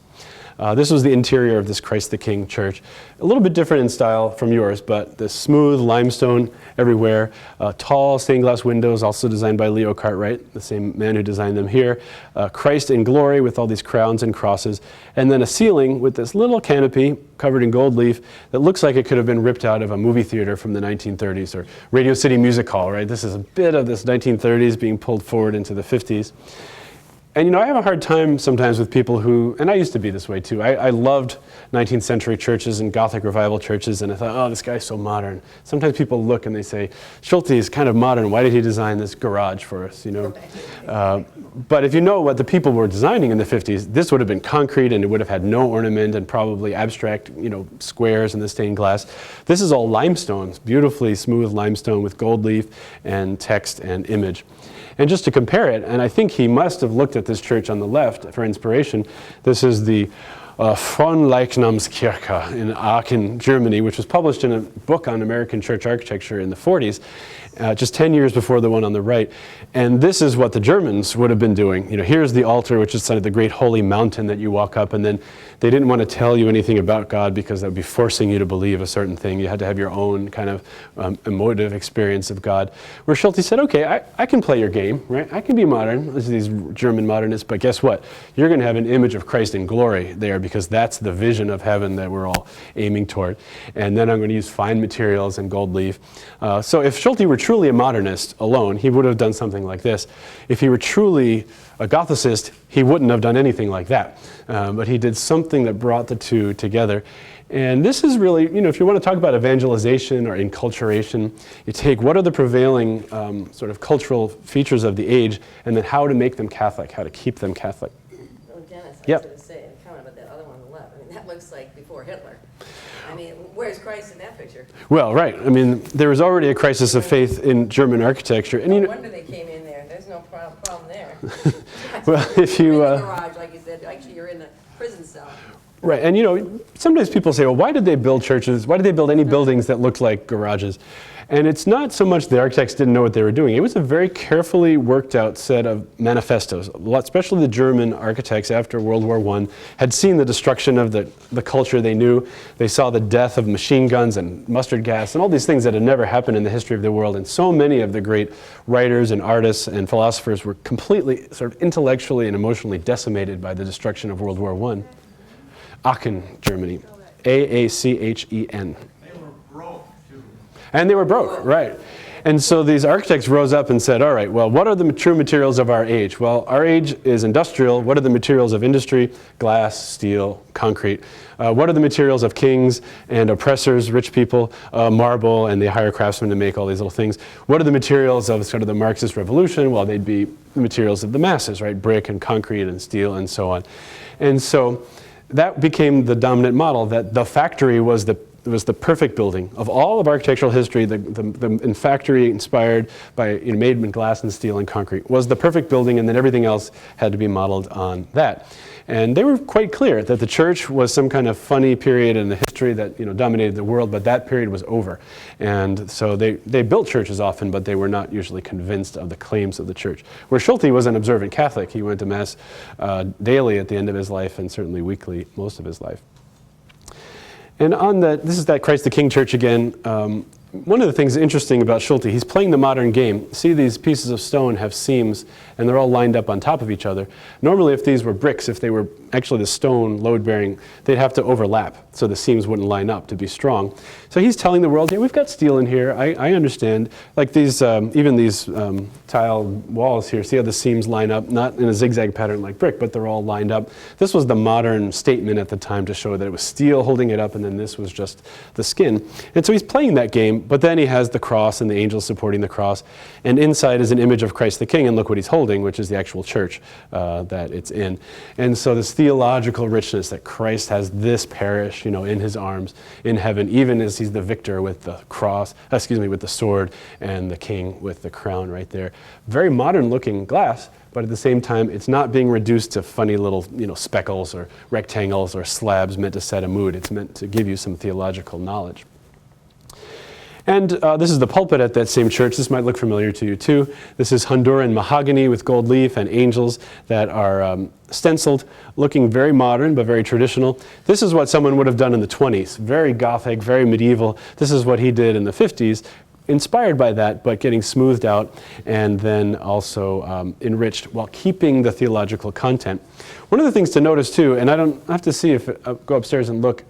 This was the interior of this Christ the King church. A little bit different in style from yours, but the smooth limestone everywhere. Tall stained glass windows, also designed by Leo Cartwright, the same man who designed them here. Christ in glory with all these crowns and crosses. And then a ceiling with this little canopy covered in gold leaf that looks like it could have been ripped out of a movie theater from the 1930s or Radio City Music Hall, right? This is a bit of this 1930s being pulled forward into the 50s. And I have a hard time sometimes with people who, and I used to be this way too, I loved 19th century churches and Gothic revival churches, and I thought, oh, this guy's so modern. Sometimes people look and they say, Schulte is kind of modern, why did he design this garage for us, But if you know what the people were designing in the 50s, this would have been concrete and it would have had no ornament and probably abstract, squares in the stained glass. This is all limestone, beautifully smooth limestone with gold leaf and text and image. And just to compare it, and I think he must have looked at this church on the left for inspiration. This is the Fronleichnamskirche in Aachen, Germany, which was published in a book on American church architecture in the 40s, just 10 years before the one on the right. And this is what the Germans would have been doing. Here's the altar, which is sort of the great holy mountain that you walk up, and then they didn't want to tell you anything about God because that would be forcing you to believe a certain thing. You had to have your own kind of emotive experience of God. Where Schulte said, okay, I can play your game, right? I can be modern, as these German modernists, but guess what? You're going to have an image of Christ in glory there because that's the vision of heaven that we're all aiming toward. And then I'm going to use fine materials and gold leaf. So if Schulte were truly a modernist alone, he would have done something like this. If he were truly a Gothicist, he wouldn't have done anything like that. But he did something that brought the two together. And this is really, if you want to talk about evangelization or enculturation, you take what are the prevailing sort of cultural features of the age and then how to make them Catholic, how to keep them Catholic. Oh, Dennis, Yep. I was going to say, a comment about that other one on the left. That looks like before Hitler. Where's Christ in that picture? Well, right. There was already a crisis of faith in German architecture. And No wonder they came in there. There's no problem there. Well, if you... You're in the garage, like you said. Actually, you're in the prison cell. Right, and sometimes people say, well, why did they build churches? Why did they build any buildings that looked like garages? And it's not so much the architects didn't know what they were doing. It was a very carefully worked out set of manifestos. Especially the German architects after World War I had seen the destruction of the culture they knew. They saw the death of machine guns and mustard gas and all these things that had never happened in the history of the world. And so many of the great writers and artists and philosophers were completely sort of intellectually and emotionally decimated by the destruction of World War I. Aachen, Germany. Aachen. And they were broke, right. And so these architects rose up and said, all right, well, what are the true materials of our age? Well, our age is industrial. What are the materials of industry? Glass, steel, concrete. What are the materials of kings and oppressors, rich people? Marble, and they hire craftsmen to make all these little things. What are the materials of sort of the Marxist revolution? Well, they'd be the materials of the masses, right? Brick and concrete and steel and so on. And so that became the dominant model, that the factory was the perfect building of all of architectural history. The factory inspired by made in glass and steel and concrete was the perfect building, and then everything else had to be modeled on that. And they were quite clear that the church was some kind of funny period in the history that dominated the world, but that period was over. And so they built churches often, but they were not usually convinced of the claims of the church. Where Schulte was an observant Catholic. He went to Mass daily at the end of his life, and certainly weekly most of his life. And this is that Christ the King church again. One of the things interesting about Schulte, he's playing the modern game. See, these pieces of stone have seams, and they're all lined up on top of each other. Normally, if these were bricks, if they were actually the stone load-bearing, they'd have to overlap, so the seams wouldn't line up to be strong. So he's telling the world, yeah, we've got steel in here. I understand. Like these, even these tile walls here, see how the seams line up, not in a zigzag pattern like brick, but they're all lined up. This was the modern statement at the time to show that it was steel holding it up, and then this was just the skin. And so he's playing that game, but then he has the cross and the angels supporting the cross, and inside is an image of Christ the King, and look what he's holding, which is the actual church that it's in. And so this theological richness that Christ has this parish, in his arms in heaven, even as he's the victor with the cross, with the sword, and the king with the crown right there. Very modern looking glass, but at the same time, it's not being reduced to funny little, speckles or rectangles or slabs meant to set a mood. It's meant to give you some theological knowledge. And this is the pulpit at that same church. This might look familiar to you too. This is Honduran mahogany with gold leaf and angels that are stenciled, looking very modern but very traditional. This is what someone would have done in the 20s. Very Gothic, very medieval. This is what he did in the 50s. Inspired by that, but getting smoothed out and then also enriched while keeping the theological content. One of the things to notice too, and I don't have to see if go upstairs and look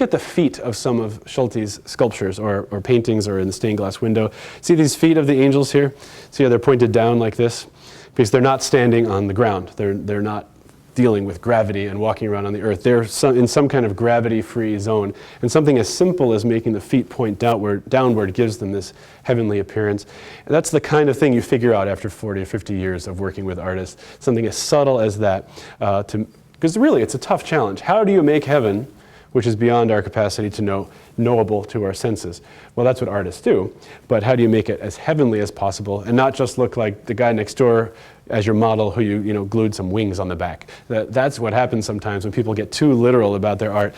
at the feet of some of Schulte's sculptures or paintings or in the stained glass window. See these feet of the angels here? See how they're pointed down like this? Because they're not standing on the ground. They're not dealing with gravity and walking around on the earth. They're in some kind of gravity-free zone. And something as simple as making the feet point downward gives them this heavenly appearance. And that's the kind of thing you figure out after 40 or 50 years of working with artists. Something as subtle as that. Because really, it's a tough challenge. How do you make heaven, which is beyond our capacity to know, knowable to our senses? Well, that's what artists do. But how do you make it as heavenly as possible and not just look like the guy next door as your model who you glued some wings on the back? That's what happens sometimes when people get too literal about their art.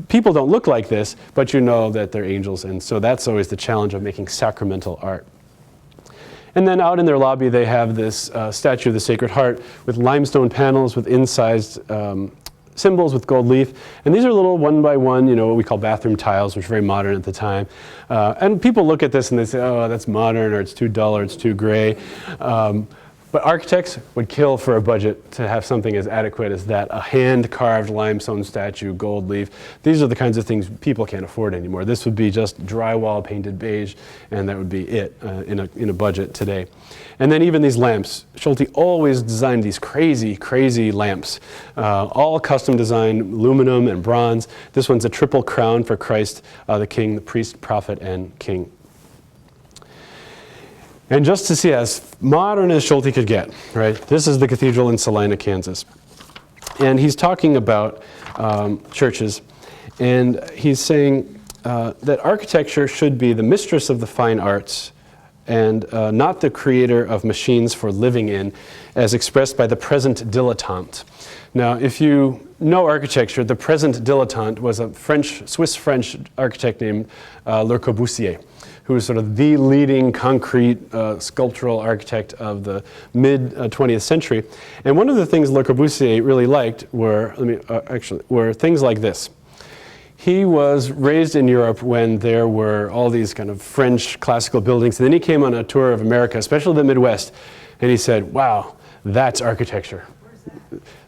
People don't look like this, but you know that they're angels. And so that's always the challenge of making sacramental art. And then out in their lobby, they have this statue of the Sacred Heart with limestone panels with incised symbols with gold leaf. And these are little one by one, what we call bathroom tiles, which are very modern at the time. And people look at this and they say, oh, that's modern, or it's too dull, or it's too gray. But architects would kill for a budget to have something as adequate as that, a hand-carved limestone statue, gold leaf. These are the kinds of things people can't afford anymore. This would be just drywall painted beige, and that would be it in a budget today. And then even these lamps. Schulte always designed these crazy, crazy lamps, all custom designed, aluminum and bronze. This one's a triple crown for Christ, the King, the priest, prophet, and king. And just to see as modern as Schulte could get, right? This is the cathedral in Salina, Kansas. And he's talking about churches, and he's saying that architecture should be the mistress of the fine arts and not the creator of machines for living in, as expressed by the present dilettante. Now, if you know architecture, the present dilettante was a Swiss-French architect named Le Corbusier, who was sort of the leading concrete sculptural architect of the mid-20th century. And one of the things Le Corbusier really liked were things like this. He was raised in Europe when there were all these kind of French classical buildings. And then he came on a tour of America, especially the Midwest, and he said, wow, that's architecture.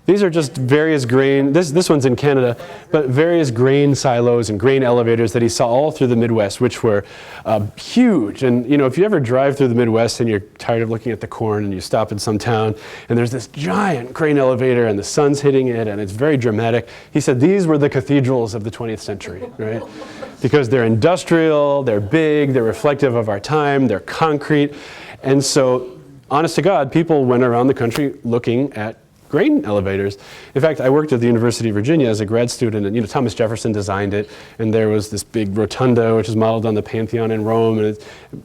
These are just various grain, this one's in Canada, but various grain silos and grain elevators that he saw all through the Midwest, which were huge. And you know, if you ever drive through the Midwest and you're tired of looking at the corn and you stop in some town and there's this giant grain elevator and the sun's hitting it and it's very dramatic, he said these were the cathedrals of the 20th century, right? Because they're industrial, they're big, they're reflective of our time, they're concrete. And so, honest to God, people went around the country looking at grain elevators. In fact, I worked at the University of Virginia as a grad student, and Thomas Jefferson designed it, and there was this big rotunda which is modeled on the Pantheon in Rome, and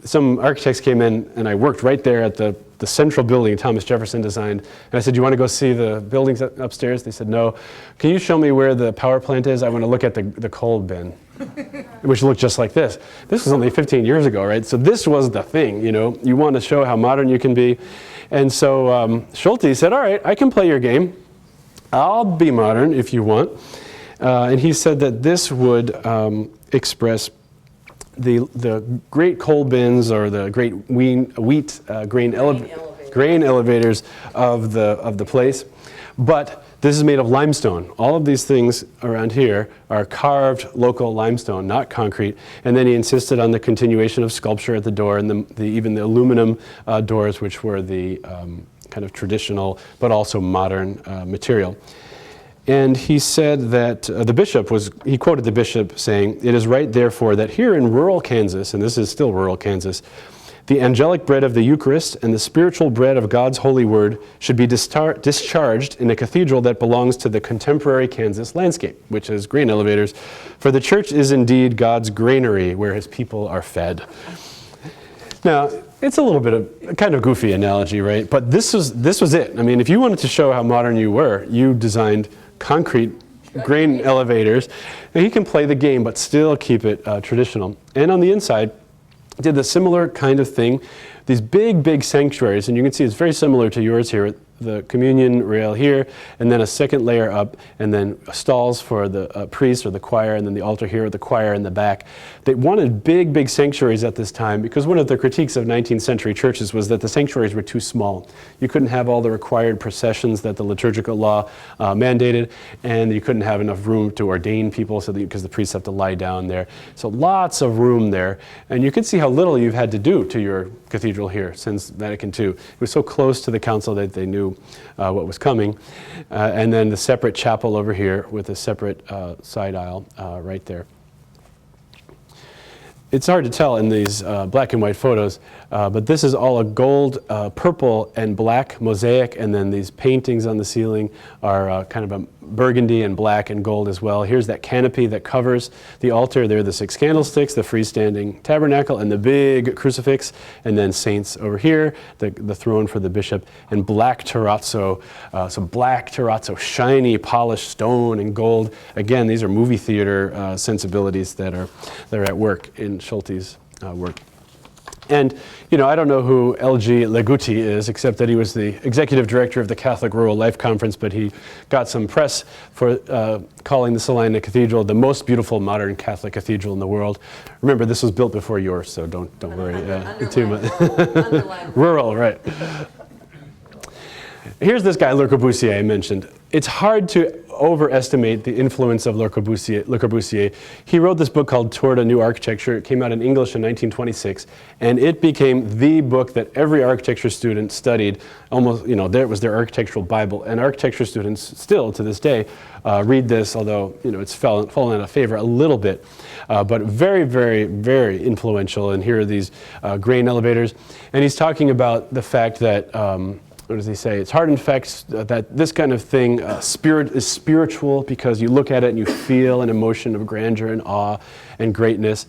some architects came in, and I worked right there at the central building Thomas Jefferson designed, and I said, you want to go see the buildings upstairs? They said, no. Can you show me where the power plant is? I want to look at the coal bin, which looked just like this. This was only 15 years ago, right? So this was the thing, you want to show how modern you can be. And so Schulte said, all right, I can play your game. I'll be modern if you want. And he said that this would express the great coal bins or the great wheat grain elevators of the place. But this is made of limestone. All of these things around here are carved local limestone, not concrete. And then he insisted on the continuation of sculpture at the door and even the aluminum doors, which were the kind of traditional but also modern material. And he said that he quoted the bishop saying, "It is right, therefore, that here in rural Kansas," and this is still rural Kansas, "the angelic bread of the Eucharist and the spiritual bread of God's holy word should be discharged in a cathedral that belongs to the contemporary Kansas landscape," which is grain elevators. "For the church is indeed God's granary where his people are fed." Now, it's a little bit of a kind of goofy analogy, right? But this was it. I mean, if you wanted to show how modern you were, you designed concrete grain elevators. Now, he can play the game, but still keep it traditional. And on the inside, did the similar kind of thing. These big, big sanctuaries, and you can see it's very similar to yours here, the communion rail here, and then a second layer up, and then stalls for the priest or the choir, and then the altar here with the choir in the back. They wanted big, big sanctuaries at this time because one of the critiques of 19th century churches was that the sanctuaries were too small. You couldn't have all the required processions that the liturgical law mandated, and you couldn't have enough room to ordain people because the priests have to lie down there. So lots of room there, and you can see how little you've had to do to your cathedral here since Vatican II. It was so close to the council that they knew what was coming. And then the separate chapel over here with a separate side aisle right there. It's hard to tell in these black and white photos, but this is all a gold, purple, and black mosaic, and then these paintings on the ceiling are kind of a burgundy and black and gold as well. Here's that canopy that covers the altar. There are the 6 candlesticks, the freestanding tabernacle, and the big crucifix, and then saints over here, the throne for the bishop, and black terrazzo, shiny polished stone and gold. Again, these are movie theater sensibilities that are at work in Schulte's work. And, I don't know who L.G. Leguti is, except that he was the executive director of the Catholic Rural Life Conference, but he got some press for calling the Salina Cathedral the most beautiful modern Catholic cathedral in the world. Remember, this was built before yours, so don't worry too much. Rural, right. Here's this guy, Le Corbusier, I mentioned. It's hard to overestimate the influence of Le Corbusier. He wrote this book called Toward a New Architecture. It came out in English in 1926, and it became the book that every architecture student studied. Almost, it was their architectural Bible, and architecture students still, to this day, read this, although, it's fallen out of favor a little bit. But very, very, very influential, and here are these grain elevators. And he's talking about the fact that what does he say? It's hard in fact that this kind of thing is spiritual because you look at it and you feel an emotion of grandeur and awe and greatness.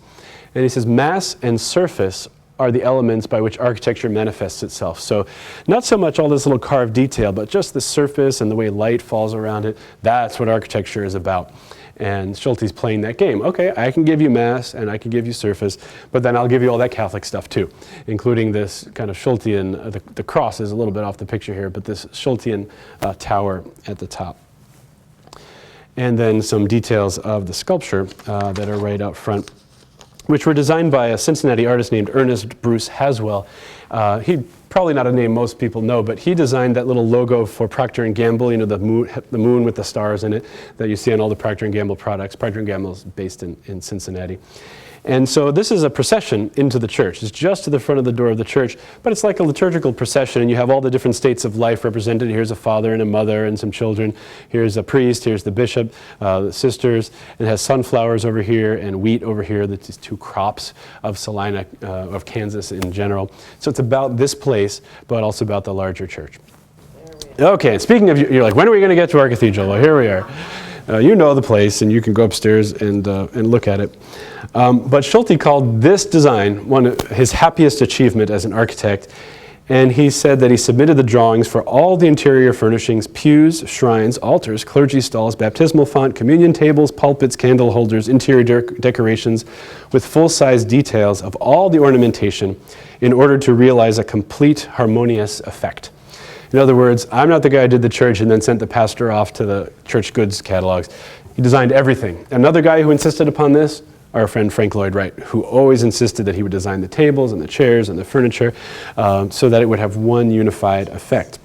And he says mass and surface are the elements by which architecture manifests itself. So not so much all this little carved detail, but just the surface and the way light falls around it. That's what architecture is about. And Schulte's playing that game. Okay, I can give you Mass and I can give you surface, but then I'll give you all that Catholic stuff too, including this kind of Schultean, the cross is a little bit off the picture here, but this Schultean tower at the top. And then some details of the sculpture that are right out front, which were designed by a Cincinnati artist named Ernest Bruce Haswell. He probably not a name most people know, but he designed that little logo for Procter & Gamble, you know, the moon with the stars in it that you see on all the Procter & Gamble products. Procter & Gamble is based in Cincinnati. And so this is a procession into the church. It's just to the front of the door of the church, but it's like a liturgical procession, and you have all the different states of life represented. Here's a father and a mother and some children. Here's a priest, here's the bishop, the sisters. It has sunflowers over here and wheat over here. That's these two crops of Salina, of Kansas in general. So it's about this place, but also about the larger church. Okay, speaking of, you're like, when are we going to get to our cathedral? Well, here we are. You know the place, and you can go upstairs and look at it. But Schulte called this design one of his happiest achievement as an architect, and he said that he submitted the drawings for all the interior furnishings, pews, shrines, altars, clergy stalls, baptismal font, communion tables, pulpits, candle holders, interior decorations, with full-size details of all the ornamentation in order to realize a complete harmonious effect. In other words, I'm not the guy who did the church and then sent the pastor off to the church goods catalogs. He designed everything. Another guy who insisted upon this, our friend Frank Lloyd Wright, who always insisted that he would design the tables and the chairs and the furniture so that it would have one unified effect.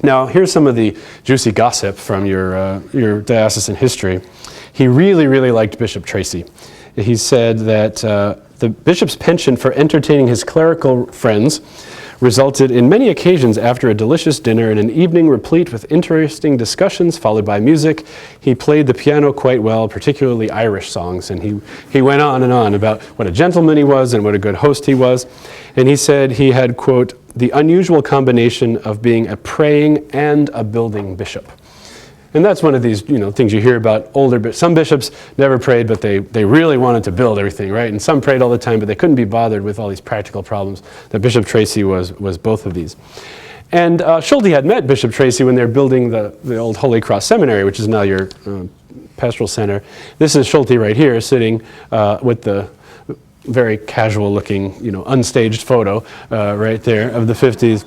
Now, here's some of the juicy gossip from your diocesan history. He really, really liked Bishop Tracy. He said that the bishop's penchant for entertaining his clerical friends resulted in many occasions after a delicious dinner and an evening replete with interesting discussions followed by music. He played the piano quite well, particularly Irish songs, and he went on and on about what a gentleman he was and what a good host he was. And he said he had, quote, the unusual combination of being a praying and a building bishop. And that's one of these, things you hear about older, some bishops never prayed, but they really wanted to build everything, right? And some prayed all the time, but they couldn't be bothered with all these practical problems. That Bishop Tracy was both of these. And Schulte had met Bishop Tracy when they were building the old Holy Cross Seminary, which is now your pastoral center. This is Schulte right here, sitting with the very casual-looking, unstaged photo right there of the 50s.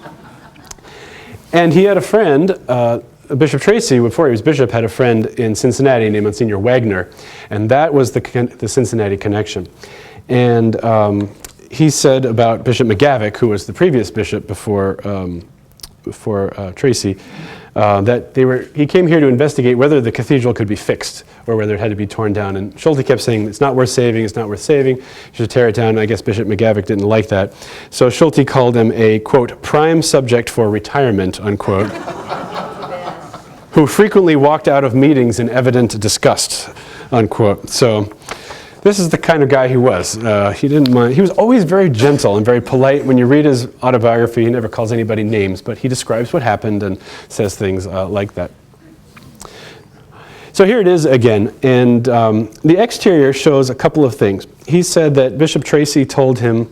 And he had a friend, Bishop Tracy, before he was bishop, had a friend in Cincinnati named Monsignor Wagner, and that was the Cincinnati connection. And he said about Bishop McGavick, who was the previous bishop before Tracy, that he came here to investigate whether the cathedral could be fixed or whether it had to be torn down. And Schulte kept saying, it's not worth saving, it's not worth saving, you should tear it down. And I guess Bishop McGavick didn't like that. So Schulte called him a, quote, prime subject for retirement, unquote, who frequently walked out of meetings in evident disgust, unquote. So this is the kind of guy he was. He didn't mind. He was always very gentle and very polite. When you read his autobiography, he never calls anybody names, but he describes what happened and says things like that. So here it is again, and the exterior shows a couple of things. He said that Bishop Tracy told him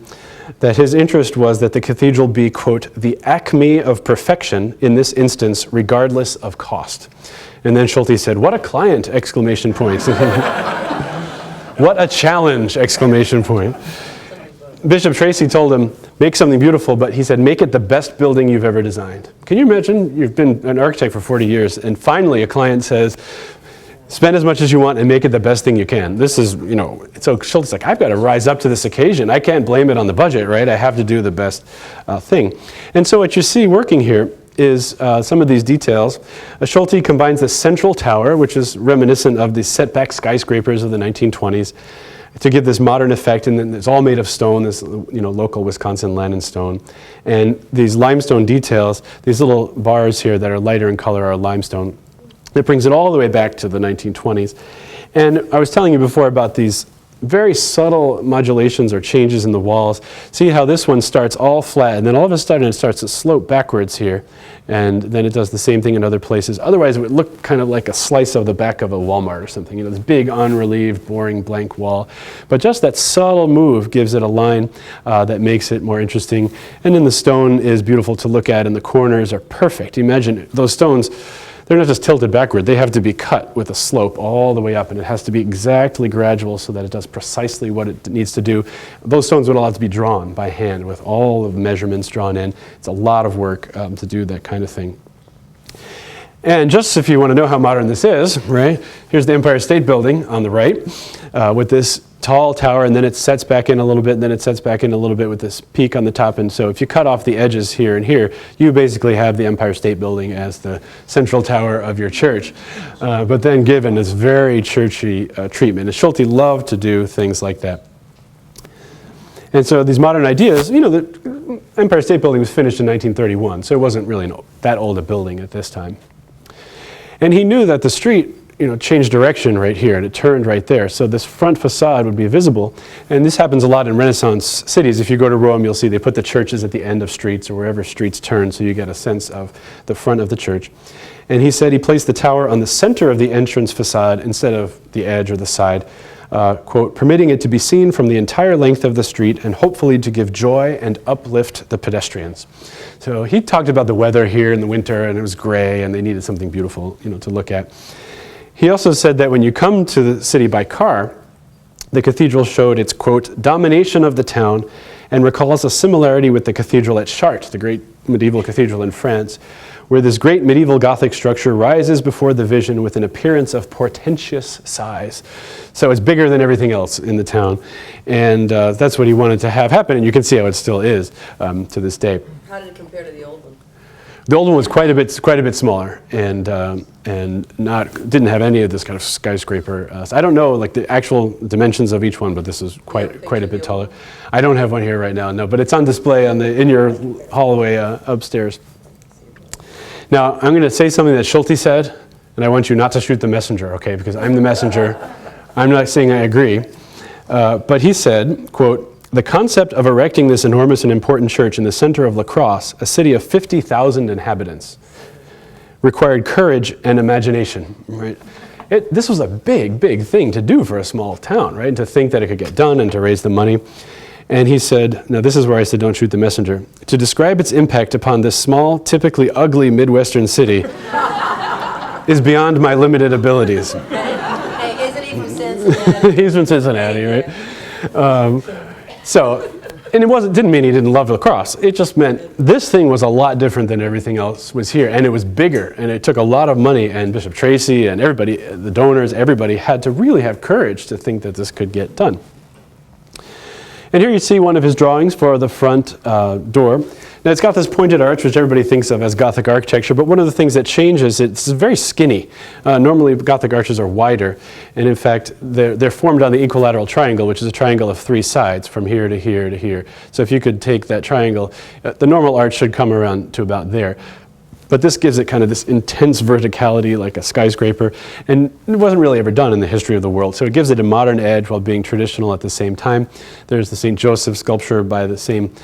that his interest was that the cathedral be, quote, the acme of perfection in this instance, regardless of cost. And then Schulte said, what a client, exclamation point. What a challenge, exclamation point. Bishop Tracy told him, make something beautiful, but he said, make it the best building you've ever designed. Can you imagine? You've been an architect for 40 years, and finally a client says, spend as much as you want and make it the best thing you can. This is, so Schulte's like, I've got to rise up to this occasion. I can't blame it on the budget, right? I have to do the best thing. And so what you see working here is some of these details. Schulte combines the central tower, which is reminiscent of the setback skyscrapers of the 1920s, to give this modern effect, and then it's all made of stone, this local Wisconsin land stone. And these limestone details, these little bars here that are lighter in color are limestone. It brings it all the way back to the 1920s. And I was telling you before about these very subtle modulations or changes in the walls. See how this one starts all flat, and then all of a sudden it starts to slope backwards here, and then it does the same thing in other places. Otherwise it would look kind of like a slice of the back of a Walmart or something, this big unrelieved, boring, blank wall. But just that subtle move gives it a line that makes it more interesting. And then the stone is beautiful to look at, and the corners are perfect. Imagine those stones. they're not just tilted backward, they have to be cut with a slope all the way up, and it has to be exactly gradual so that it does precisely what it needs to do. Those stones would all have to be drawn by hand with all of the measurements drawn in. It's a lot of work to do that kind of thing. And just if you want to know how modern this is, right, here's the Empire State Building on the right with this tall tower, and then it sets back in a little bit, and then it sets back in a little bit with this peak on the top. And so if you cut off the edges here and here, you basically have the Empire State Building as the central tower of your church, but then given this very churchy treatment. And Schulte loved to do things like that. And so these modern ideas, you know, the Empire State Building was finished in 1931, so it wasn't really that old a building at this time. And he knew that the street, you know, changed direction right here, and it turned right there. So this front facade would be visible. And this happens a lot in Renaissance cities. If you go to Rome, you'll see they put the churches at the end of streets or wherever streets turn, so you get a sense of the front of the church. And he said he placed the tower on the center of the entrance facade instead of the edge or the side, quote, permitting it to be seen from the entire length of the street and hopefully to give joy and uplift the pedestrians. So he talked about the weather here in the winter, and it was gray, and they needed something beautiful, you know, to look at. He also said that when you come to the city by car, the cathedral showed its, quote, domination of the town and recalls a similarity with the cathedral at Chartres, the great medieval cathedral in France, where this great medieval Gothic structure rises before the vision with an appearance of portentous size. So it's bigger than everything else in the town. And that's what he wanted to have happen, and you can see how it still is to this day. How did it compare to the old one? The old one was quite a bit smaller, and didn't have any of this kind of skyscraper. I don't know like the actual dimensions of each one, but this is quite a bit taller. I don't have one here right now, no, but it's on display in your hallway upstairs. Now I'm going to say something that Schulte said, and I want you not to shoot the messenger, okay? Because I'm the messenger. I'm not saying I agree, but he said, quote, the concept of erecting this enormous and important church in the center of La Crosse, a city of 50,000 inhabitants, required courage and imagination, right? This was a big thing to do for a small town, right? To think that it could get done and to raise the money. And he said, now this is where I said don't shoot the messenger, to describe its impact upon this small, typically ugly Midwestern city is beyond my limited abilities. Hey, isn't he from Cincinnati? He's from Cincinnati, right? And it didn't mean he didn't love La Crosse. It just meant this thing was a lot different than everything else was here, and it was bigger, and it took a lot of money, and Bishop Tracy and everybody, the donors, everybody had to really have courage to think that this could get done. And here you see one of his drawings for the front door. Now it's got this pointed arch, which everybody thinks of as Gothic architecture, but one of the things that changes, it's very skinny. Normally Gothic arches are wider, and in fact they're formed on the equilateral triangle, which is a triangle of three sides from here to here to here. So if you could take that triangle, the normal arch should come around to about there. But this gives it kind of this intense verticality like a skyscraper, and it wasn't really ever done in the history of the world. So it gives it a modern edge while being traditional at the same time. There's the St. Joseph sculpture by the same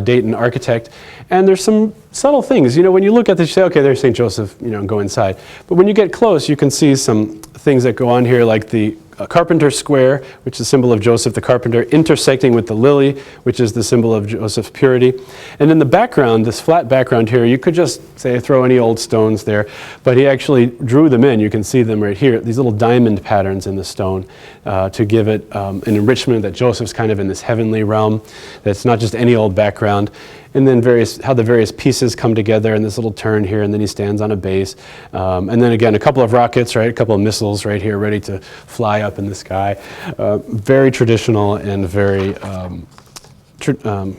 Dayton architect, and there's some subtle things. You know, when you look at this, you say, okay, there's St. Joseph, you know, and go inside. But when you get close, you can see some things that go on here, like the carpenter square, which is a symbol of Joseph the carpenter, intersecting with the lily, which is the symbol of Joseph's purity. And in the background, this flat background here, you could just say throw any old stones there, but he actually drew them in. You can see them right here, these little diamond patterns in the stone to give it an enrichment that Joseph's kind of in this heavenly realm, that's not just any old background. And then how the various pieces come together in this little turn here, and then he stands on a base. And then again, a couple of rockets, right? A couple of missiles right here ready to fly up in the sky. Very traditional and very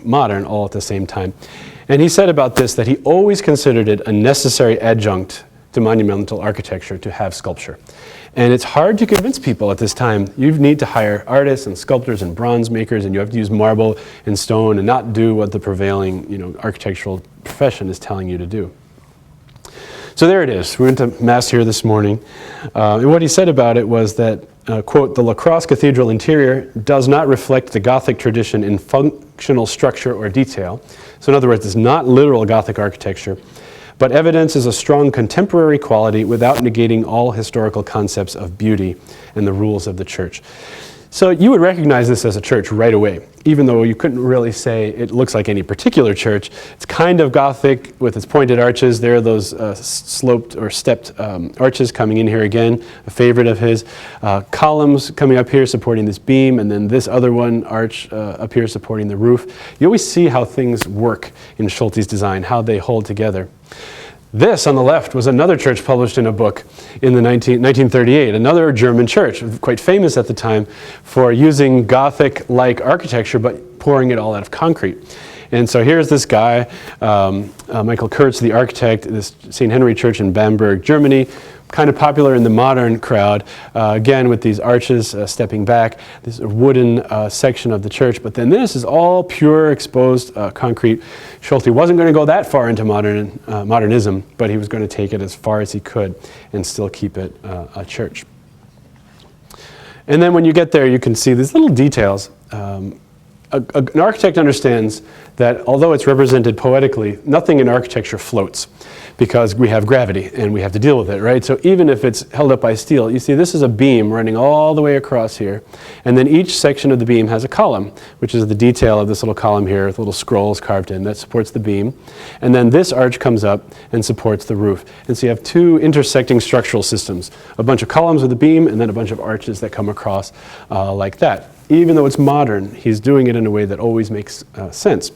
modern all at the same time. And he said about this that he always considered it a necessary adjunct to monumental architecture to have sculpture. And it's hard to convince people at this time. You need to hire artists and sculptors and bronze makers, and you have to use marble and stone and not do what the prevailing, you know, architectural profession is telling you to do. So there it is. We went to Mass here this morning. And what he said about it was that, quote, the La Crosse Cathedral interior does not reflect the Gothic tradition in functional structure or detail. So in other words, it's not literal Gothic architecture, but evidences a strong contemporary quality without negating all historical concepts of beauty and the rules of the church. So you would recognize this as a church right away, even though you couldn't really say it looks like any particular church. It's kind of Gothic with its pointed arches. There are those sloped or stepped arches coming in here again, a favorite of his. Columns coming up here supporting this beam, and then this other one arch up here supporting the roof. You always see how things work in Schulte's design, how they hold together. This on the left was another church published in a book in the 1938, another German church, quite famous at the time for using Gothic-like architecture but pouring it all out of concrete. And so here's this guy, Michael Kurtz, the architect, this St. Henry Church in Bamberg, Germany, kind of popular in the modern crowd, again with these arches stepping back, this wooden section of the church, but then this is all pure exposed concrete. Schulte wasn't going to go that far into modernism, but he was going to take it as far as he could and still keep it a church. And then when you get there, you can see these little details. An architect understands that although it's represented poetically, nothing in architecture floats because we have gravity and we have to deal with it, right? So even if it's held up by steel, you see this is a beam running all the way across here, and then each section of the beam has a column, which is the detail of this little column here with little scrolls carved in that supports the beam, and then this arch comes up and supports the roof. And so you have two intersecting structural systems, a bunch of columns with the beam and then a bunch of arches that come across like that. Even though it's modern, he's doing it in a way that always makes sense.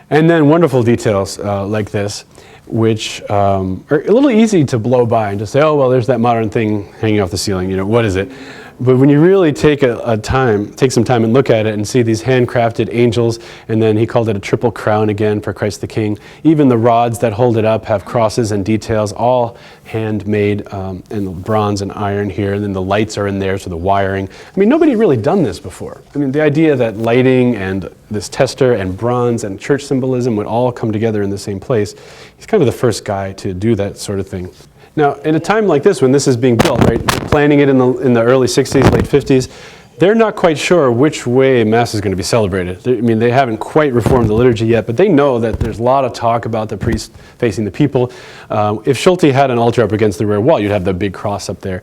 And then wonderful details like this, which are a little easy to blow by and just say, oh, well, there's that modern thing hanging off the ceiling, you know, what is it? But when you really take some time and look at it and see these handcrafted angels, and then he called it a triple crown again for Christ the King. Even the rods that hold it up have crosses and details, all handmade, and bronze and iron here, and then the lights are in there, so the wiring. I mean, nobody really done this before. I mean, the idea that lighting and this tester and bronze and church symbolism would all come together in the same place, he's kind of the first guy to do that sort of thing. Now, in a time like this, when this is being built, right, planning it in the early 60s, late 50s, they're not quite sure which way Mass is going to be celebrated. I mean, they haven't quite reformed the liturgy yet, but they know that there's a lot of talk about the priest facing the people. If Schulte had an altar up against the rear wall, you'd have the big cross up there.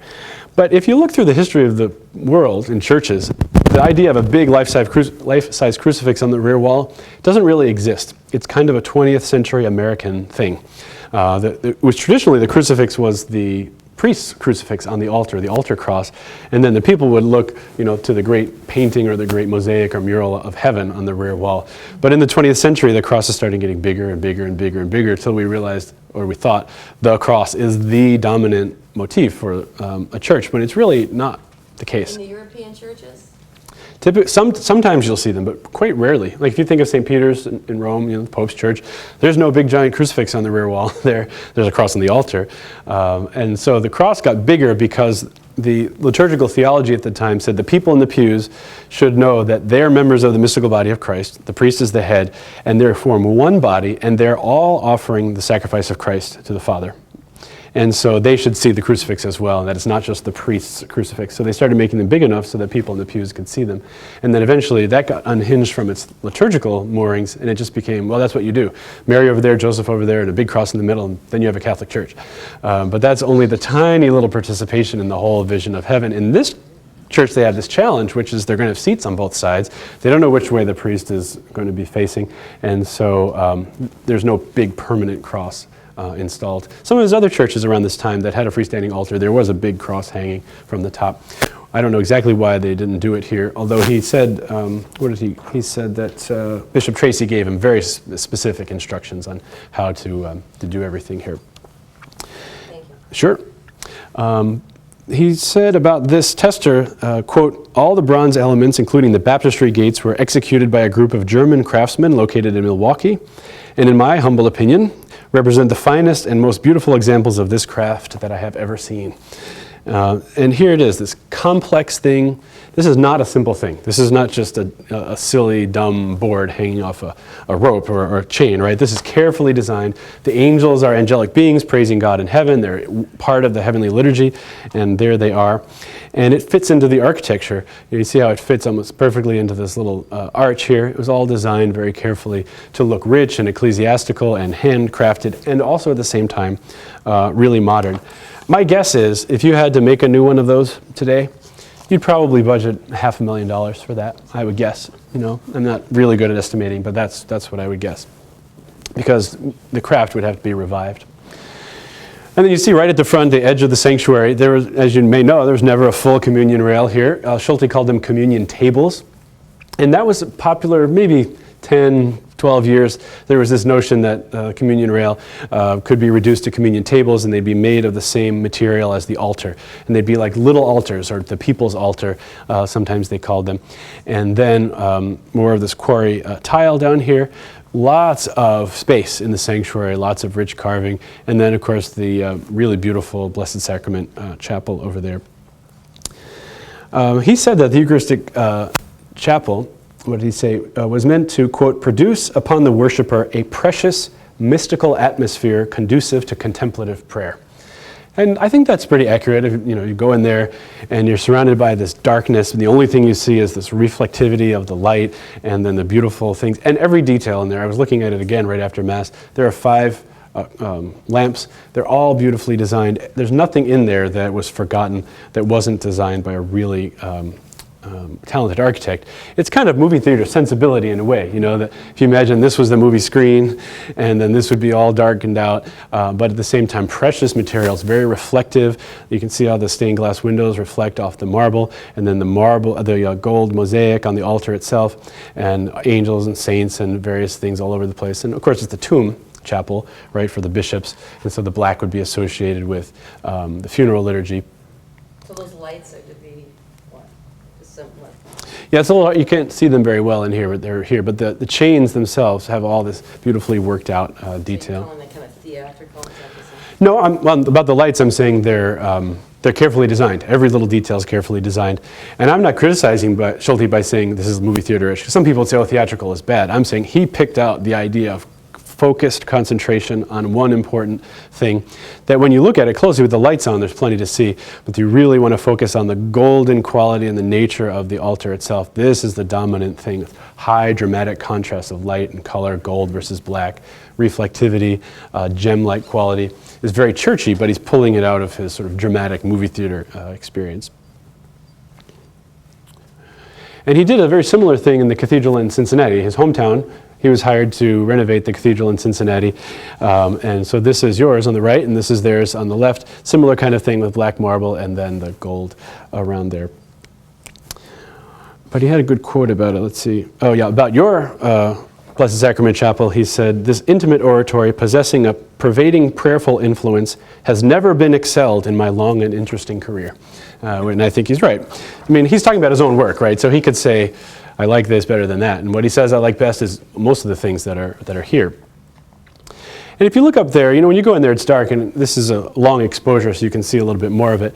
But if you look through the history of the world in churches, the idea of a big life-size crucifix on the rear wall doesn't really exist. It's kind of a 20th century American thing. Which traditionally the crucifix was the priest's crucifix on the altar cross, and then the people would look, you know, to the great painting or the great mosaic or mural of heaven on the rear wall. But in the 20th century, the crosses started getting bigger and bigger and bigger and bigger until we realized, or we thought, the cross is the dominant motif for a church, when it's really not the case. In the European churches? Sometimes you'll see them, but quite rarely. Like if you think of St. Peter's in Rome, you know, the Pope's church, there's no big giant crucifix on the rear wall there. There's a cross on the altar. And so the cross got bigger because the liturgical theology at the time said the people in the pews should know that they're members of the mystical body of Christ, the priest is the head, and they form one body, and they're all offering the sacrifice of Christ to the Father. And so they should see the crucifix as well, and that it's not just the priest's crucifix. So they started making them big enough so that people in the pews could see them. And then eventually that got unhinged from its liturgical moorings, and it just became, well, that's what you do. Mary over there, Joseph over there, and a big cross in the middle, and then you have a Catholic church. But that's only the tiny little participation in the whole vision of heaven. In this church, they have this challenge, which is they're going to have seats on both sides. They don't know which way the priest is going to be facing, and so there's no big permanent cross installed. Some of his other churches around this time that had a freestanding altar, there was a big cross hanging from the top. I don't know exactly why they didn't do it here, although he said, he said that Bishop Tracy gave him very specific instructions on how to do everything here. Thank you. Sure. He said about this tester, quote, all the bronze elements, including the baptistry gates, were executed by a group of German craftsmen located in Milwaukee, and in my humble opinion, represent the finest and most beautiful examples of this craft that I have ever seen. And here it is, this complex thing. This is not a simple thing. This is not just a silly, dumb board hanging off a rope or a chain, right? This is carefully designed. The angels are angelic beings praising God in heaven. They're part of the heavenly liturgy, and there they are. And it fits into the architecture. You see how it fits almost perfectly into this little arch here. It was all designed very carefully to look rich and ecclesiastical and handcrafted, and also at the same time, really modern. My guess is, if you had to make a new one of those today, You'd probably budget $500,000 for that, I would guess. You know, I'm not really good at estimating, but that's what I would guess, because the craft would have to be revived. And then you see right at the front, the edge of the sanctuary, there was, as you may know, there was never a full communion rail here. Schulte called them communion tables. And that was popular maybe 10, 12 years. There was this notion that communion rail could be reduced to communion tables, and they'd be made of the same material as the altar. And they'd be like little altars, or the people's altar, sometimes they called them. And then more of this quarry tile down here. Lots of space in the sanctuary, lots of rich carving, and then of course the really beautiful Blessed Sacrament chapel over there. He said that the Eucharistic chapel, what did he say, was meant to, quote, produce upon the worshiper a precious mystical atmosphere conducive to contemplative prayer. And I think that's pretty accurate. If, you know, you go in there and you're surrounded by this darkness, and the only thing you see is this reflectivity of the light and then the beautiful things and every detail in there. I was looking at it again right after Mass. There are 5 lamps. They're all beautifully designed. There's nothing in there that was forgotten that wasn't designed by a really talented architect. It's kind of movie theater sensibility in a way, you know, that if you imagine this was the movie screen and then this would be all darkened out, but at the same time precious materials, very reflective. You can see how the stained glass windows reflect off the marble, and then the marble, the gold mosaic on the altar itself, and angels and saints and various things all over the place. And of course it's the tomb chapel, right, for the bishops, and so the black would be associated with the funeral liturgy. So those lights are to be what? Just some, what? Yeah, it's a little, you can't see them very well in here, but they're here. But the chains themselves have all this beautifully worked out detail. So you're calling that kind of theatrical? Is that what you're saying? No, well, about the lights, I'm saying they're carefully designed. Every little detail is carefully designed. And I'm not criticizing Schulte by saying this is movie theater-ish. Some people would say, oh, theatrical is bad. I'm saying he picked out the idea of focused concentration on one important thing, that when you look at it closely with the lights on, there's plenty to see, but you really want to focus on the golden quality and the nature of the altar itself. This is the dominant thing. High dramatic contrast of light and color, gold versus black, reflectivity, gem-like quality. It's very churchy, but he's pulling it out of his sort of dramatic movie theater experience. And he did a very similar thing in the cathedral in Cincinnati, his hometown. He was hired to renovate the cathedral in Cincinnati. And so this is yours on the right, and this is theirs on the left. Similar kind of thing with black marble and then the gold around there. But he had a good quote about it. Let's see. Oh, yeah, about your Blessed Sacrament Chapel, he said, "This intimate oratory, possessing a pervading prayerful influence, has never been excelled in my long and interesting career." And I think he's right. I mean, he's talking about his own work, right? So he could say, I like this better than that. And what he says I like best is most of the things that are here. And if you look up there, you know, when you go in there, it's dark, and this is a long exposure, so you can see a little bit more of it.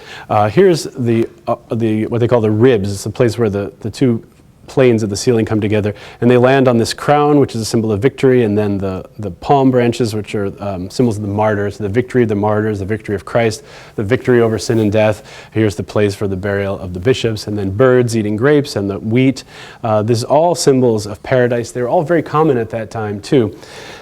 Here's the what they call the ribs. It's the place where the two planes of the ceiling come together, and they land on this crown, which is a symbol of victory, and then the palm branches, which are symbols of the martyrs, the victory of the martyrs, the victory of Christ, the victory over sin and death. Here's the place for the burial of the bishops, and then birds eating grapes, and the wheat. This is all symbols of paradise. They were all very common at that time, too,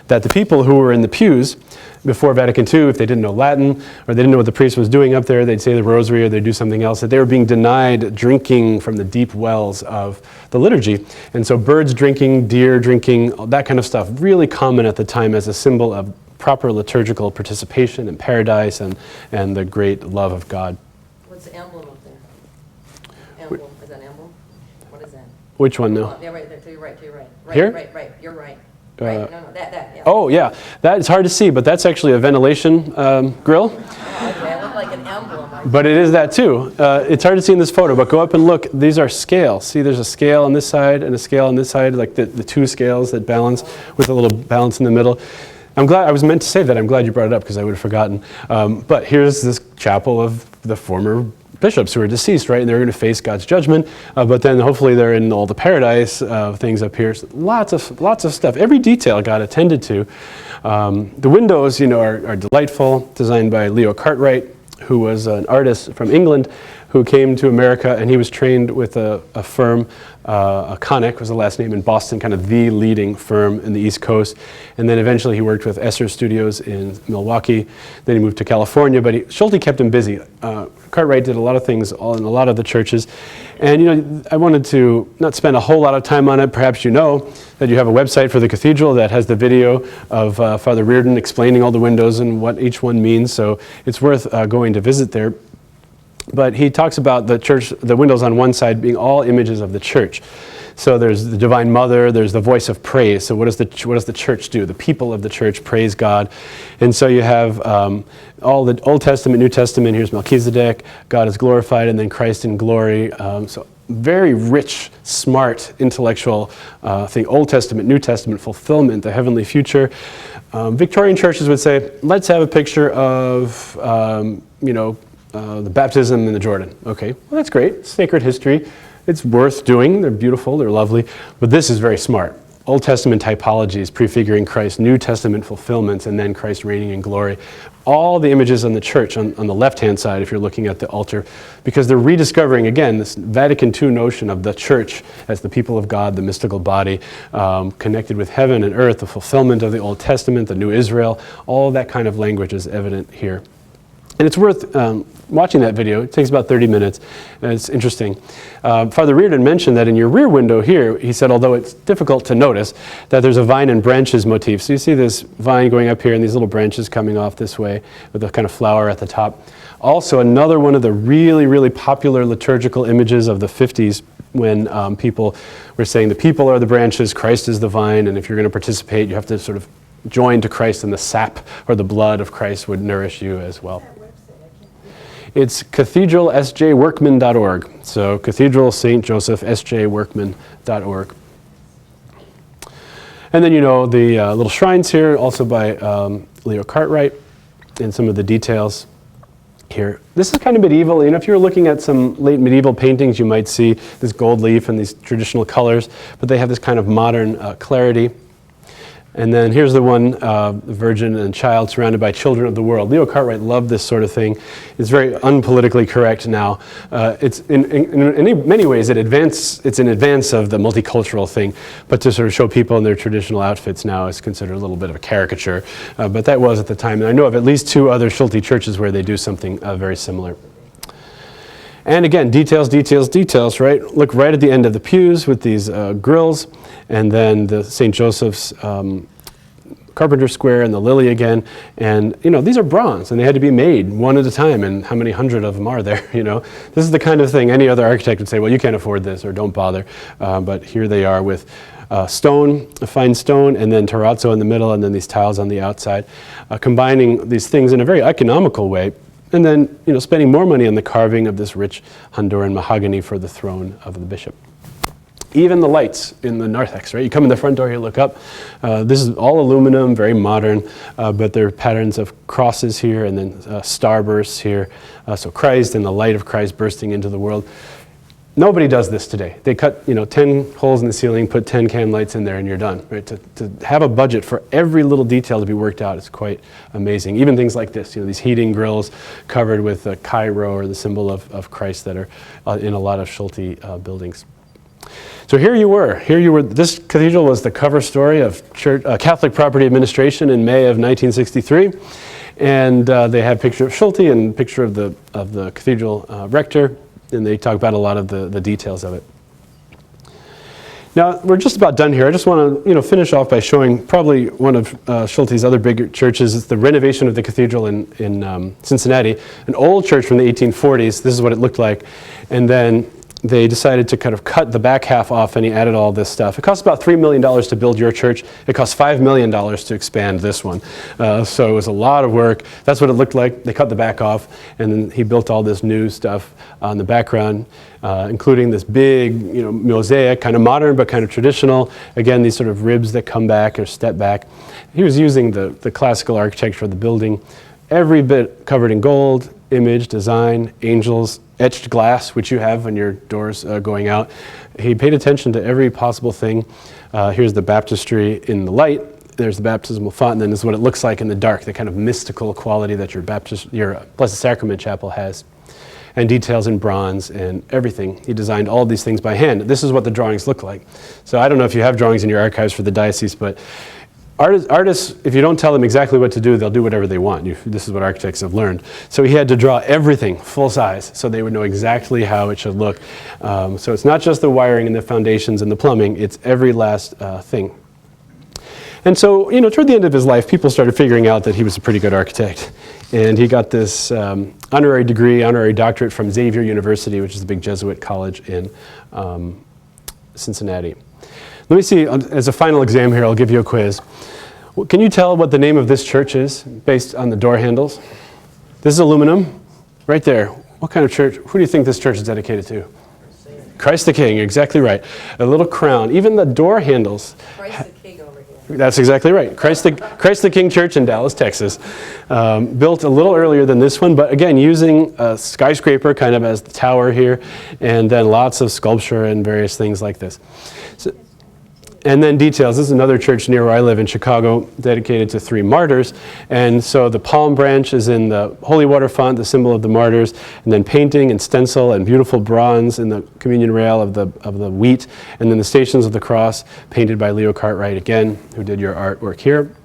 that the people who were in the pews before Vatican II, if they didn't know Latin, or they didn't know what the priest was doing up there, they'd say the rosary or they'd do something else, that they were being denied drinking from the deep wells of the liturgy. And so birds drinking, deer drinking, that kind of stuff, really common at the time as a symbol of proper liturgical participation in paradise and the great love of God. What's the emblem up there? Emblem, is that an emblem? What is that? Which one now? Oh, yeah, right there, to your right, to your right. Right, Here? Right, you're right. Right, no, that, yeah. Oh, yeah. It's hard to see, but that's actually a ventilation grill. Oh, okay, it looked like an emblem. But it is that too. It's hard to see in this photo, but go up and look. These are scales. See, there's a scale on this side and a scale on this side, like the two scales that balance with a little balance in the middle. I'm glad, I was meant to say that. I'm glad you brought it up because I would have forgotten. But here's this chapel of the former bishops who are deceased, right? And they're going to face God's judgment, but then hopefully they're in all the paradise things up here. So lots of stuff. Every detail got attended to. The windows, you know, are delightful, designed by Leo Cartwright, who was an artist from England who came to America, and he was trained with a firm, Connick was the last name, in Boston, kind of the leading firm in the East Coast. And then eventually he worked with Esser Studios in Milwaukee. Then he moved to California, but Schulte kept him busy. Cartwright did a lot of things in a lot of the churches. And I wanted to not spend a whole lot of time on it. Perhaps you know that you have a website for the cathedral that has the video of Father Reardon explaining all the windows and what each one means. So it's worth going to visit there. But he talks about the church, the windows on one side being all images of the church. So there's the Divine Mother, there's the voice of praise. So what does the church do? The people of the church praise God. And so you have all the Old Testament, New Testament. Here's Melchizedek, God is glorified, and then Christ in glory. So very rich, smart, intellectual thing. Old Testament, New Testament, fulfillment, the heavenly future. Victorian churches would say, let's have a picture of, the baptism in the Jordan. Okay, well that's great, sacred history. It's worth doing, they're beautiful, they're lovely, but this is very smart. Old Testament typologies prefiguring Christ, New Testament fulfillments, and then Christ reigning in glory. All the images on the church on the left-hand side, if you're looking at the altar, because they're rediscovering, again, this Vatican II notion of the church as the people of God, the mystical body, connected with heaven and earth, the fulfillment of the Old Testament, the new Israel, all that kind of language is evident here. And it's worth watching that video. It takes about 30 minutes, and it's interesting. Father Reardon mentioned that in your rear window here, he said, although it's difficult to notice, that there's a vine and branches motif. So you see this vine going up here and these little branches coming off this way with a kind of flower at the top. Also, another one of the really, really popular liturgical images of the 50s when people were saying the people are the branches, Christ is the vine, and if you're going to participate, you have to sort of join to Christ, and the sap or the blood of Christ would nourish you as well. It's cathedralsjworkman.org. So Cathedral St. Joseph, sjworkman.org. And then the little shrines here, also by Leo Cartwright, and some of the details here. This is kind of medieval. If you're looking at some late medieval paintings, you might see this gold leaf and these traditional colors, but they have this kind of modern clarity. And then here's the one, the Virgin and Child surrounded by children of the world. Leo Cartwright loved this sort of thing. It's very unpolitically correct now. It's in many ways it's in advance of the multicultural thing, but to sort of show people in their traditional outfits now is considered a little bit of a caricature. But that was at the time. And I know of at least 2 other Schulte churches where they do something very similar. And again, details, details, details, right? Look right at the end of the pews with these grills, and then the St. Joseph's carpenter square and the lily again. And, these are bronze, and they had to be made one at a time, and how many hundred of them are there, This is the kind of thing any other architect would say, well, you can't afford this, or don't bother. But here they are with stone, a fine stone, and then terrazzo in the middle, and then these tiles on the outside, combining these things in a very economical way. And then, spending more money on the carving of this rich Honduran mahogany for the throne of the bishop. Even the lights in the narthex, right? You come in the front door, you look up. This is all aluminum, very modern, but there are patterns of crosses here and then starbursts here. So Christ and the light of Christ bursting into the world. Nobody does this today. They cut 10 holes in the ceiling, put 10 can lights in there, and you're done. Right? To have a budget for every little detail to be worked out is quite amazing. Even things like this, these heating grills covered with a Cairo or the symbol of Christ that are in a lot of Schulte buildings. So here you were. This cathedral was the cover story of Catholic Property Administration in May of 1963. And they have a picture of Schulte and a picture of the cathedral rector. And they talk about a lot of the details of it. Now, we're just about done here. I just want to finish off by showing probably one of Schulte's other big churches. It's the renovation of the cathedral in Cincinnati, an old church from the 1840s. This is what it looked like. And then they decided to kind of cut the back half off, and he added all this stuff. It cost about $3 million to build your church. It cost $5 million to expand this one. So it was a lot of work. That's what it looked like. They cut the back off, and then he built all this new stuff on the background, including this big, mosaic, kind of modern but kind of traditional. Again, these sort of ribs that come back or step back. He was using the classical architecture of the building, every bit covered in gold, image, design, angels, etched glass, which you have on your doors going out. He paid attention to every possible thing. Here's the baptistry in the light. There's the baptismal font, and then this is what it looks like in the dark, the kind of mystical quality that your Blessed Sacrament chapel has. And details in bronze and everything. He designed all of these things by hand. This is what the drawings look like. So I don't know if you have drawings in your archives for the diocese, but Artists, if you don't tell them exactly what to do, they'll do whatever they want. This is what architects have learned. So he had to draw everything full size so they would know exactly how it should look. So it's not just the wiring and the foundations and the plumbing, it's every last thing. And so, toward the end of his life, people started figuring out that he was a pretty good architect. And he got this honorary doctorate from Xavier University, which is a big Jesuit college in Cincinnati. Let me see, as a final exam here, I'll give you a quiz. Can you tell what the name of this church is based on the door handles? This is aluminum, right there. What kind of church? Who do you think this church is dedicated to? Christ the King, exactly right. A little crown. Even the door handles. Christ the King over here. That's exactly right. Christ the King Church in Dallas, Texas. Built a little earlier than this one, but again, using a skyscraper kind of as the tower here, and then lots of sculpture and various things like this. And then details. This is another church near where I live in Chicago, dedicated to 3 martyrs. And so the palm branch is in the holy water font, the symbol of the martyrs, and then painting and stencil and beautiful bronze in the communion rail of the wheat, and then the Stations of the Cross, painted by Leo Cartwright again, who did your artwork here.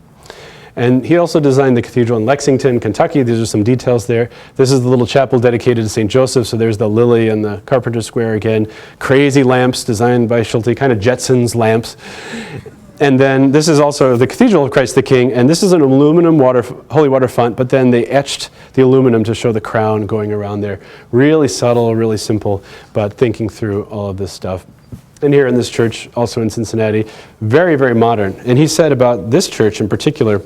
And he also designed the cathedral in Lexington, Kentucky. These are some details there. This is the little chapel dedicated to St. Joseph, so there's the lily and the Carpenter Square again. Crazy lamps designed by Schulte, kind of Jetsons lamps. And then this is also the Cathedral of Christ the King, and this is an aluminum holy water font, but then they etched the aluminum to show the crown going around there. Really subtle, really simple, but thinking through all of this stuff. And here in this church, also in Cincinnati, very, very modern. And he said about this church in particular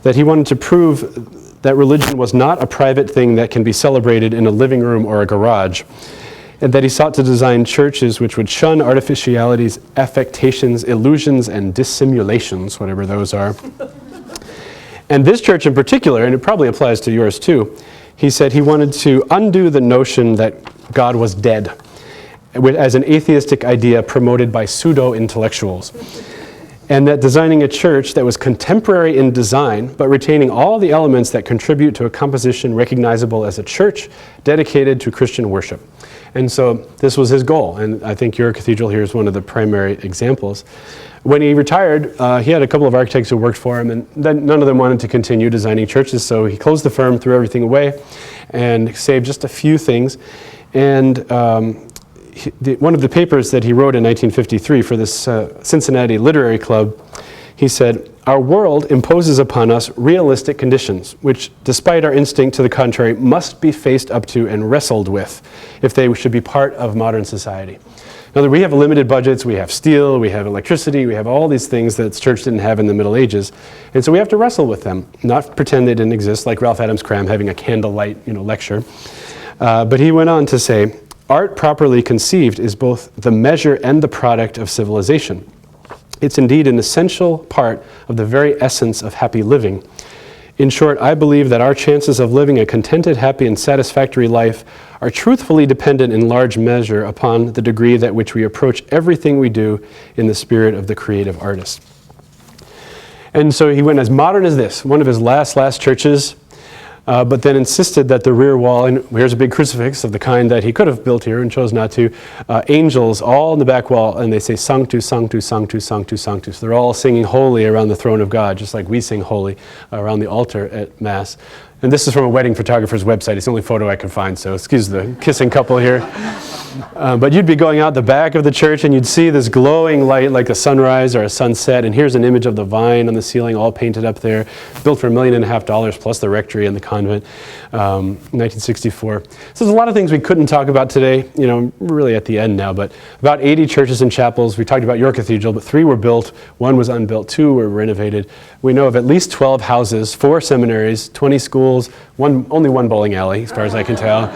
that he wanted to prove that religion was not a private thing that can be celebrated in a living room or a garage, and that he sought to design churches which would shun artificialities, affectations, illusions, and dissimulations, whatever those are. And this church in particular, and it probably applies to yours too, he said he wanted to undo the notion that God was dead, as an atheistic idea promoted by pseudo-intellectuals. And that designing a church that was contemporary in design, but retaining all the elements that contribute to a composition recognizable as a church dedicated to Christian worship. And so this was his goal, and I think your cathedral here is one of the primary examples. When he retired, he had a couple of architects who worked for him, and then none of them wanted to continue designing churches, so he closed the firm, threw everything away, and saved just a few things. And one of the papers that he wrote in 1953 for this Cincinnati Literary Club, he said, "Our world imposes upon us realistic conditions, which, despite our instinct to the contrary, must be faced up to and wrestled with if they should be part of modern society." Now, we have limited budgets, we have steel, we have electricity, we have all these things that the church didn't have in the Middle Ages, and so we have to wrestle with them, not pretend they didn't exist, like Ralph Adams Cram having a candlelight lecture. But he went on to say, "Art properly conceived is both the measure and the product of civilization. It's indeed an essential part of the very essence of happy living. In short, I believe that our chances of living a contented, happy, and satisfactory life are truthfully dependent in large measure upon the degree that which we approach everything we do in the spirit of the creative artist." And so he went as modern as this, one of his last churches, but then insisted that the rear wall, and here's a big crucifix of the kind that he could have built here and chose not to, angels all in the back wall, and they say Sanctus, Sanctus, Sanctus, Sanctus, Sanctus. They're all singing holy around the throne of God, just like we sing holy around the altar at Mass. And this is from a wedding photographer's website. It's the only photo I could find, so excuse the kissing couple here. But you'd be going out the back of the church and you'd see this glowing light like a sunrise or a sunset, and here's an image of the vine on the ceiling all painted up there, built for $1.5 million plus the rectory and the convent, 1964. So there's a lot of things we couldn't talk about today, we're really at the end now, but about 80 churches and chapels. We talked about your cathedral, but 3 were built, 1 was unbuilt, 2 were renovated. We know of at least 12 houses, 4 seminaries, 20 schools, only 1 bowling alley, as far as I can tell.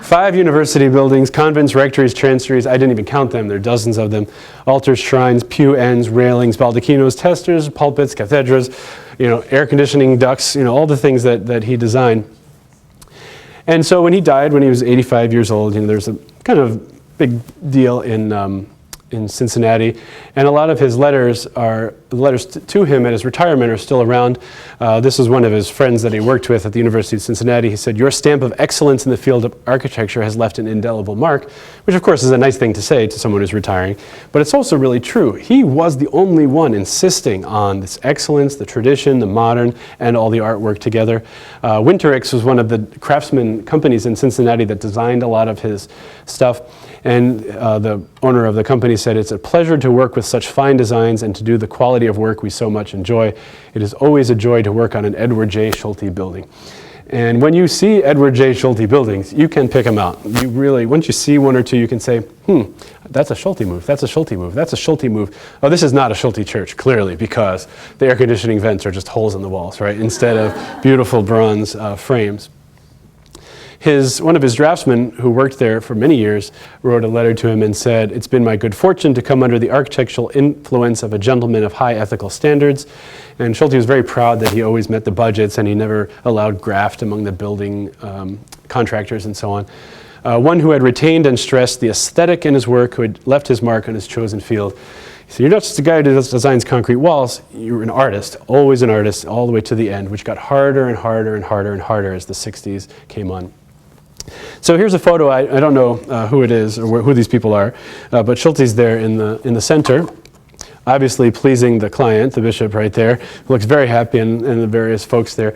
5 university buildings, convents, rectories, chanceries. I didn't even count them. There are dozens of them. Altars, shrines, pew ends, railings, baldaquinos, testers, pulpits, cathedrals, air conditioning ducts, all the things that he designed. And so when he died, when he was 85 years old, there's a kind of big deal in in Cincinnati, and a lot of his letters to him at his retirement are still around. This is one of his friends that he worked with at the University of Cincinnati. He said, "Your stamp of excellence in the field of architecture has left an indelible mark," which of course is a nice thing to say to someone who's retiring, but it's also really true. He was the only one insisting on this excellence, the tradition, the modern, and all the artwork together. Winterix was one of the craftsman companies in Cincinnati that designed a lot of his stuff. And the owner of the company said, "It's a pleasure to work with such fine designs and to do the quality of work we so much enjoy. It is always a joy to work on an Edward J. Schulte building." And when you see Edward J. Schulte buildings, you can pick them out. You really, once you see one or two, you can say, that's a Schulte move, that's a Schulte move, that's a Schulte move. Oh, this is not a Schulte church, clearly, because the air conditioning vents are just holes in the walls, right, instead of beautiful bronze frames. One of his draftsmen, who worked there for many years, wrote a letter to him and said, "It's been my good fortune to come under the architectural influence of a gentleman of high ethical standards." And Schulte was very proud that he always met the budgets and he never allowed graft among the building contractors and so on. One who had retained and stressed the aesthetic in his work, who had left his mark on his chosen field. So you're not just a guy who designs concrete walls, you're an artist, always an artist, all the way to the end, which got harder and harder and harder and harder as the 60s came on. So here's a photo. I don't know who it is or who these people are, but Schulte's there in the center, obviously pleasing the client, the bishop right there, who looks very happy, and the various folks there.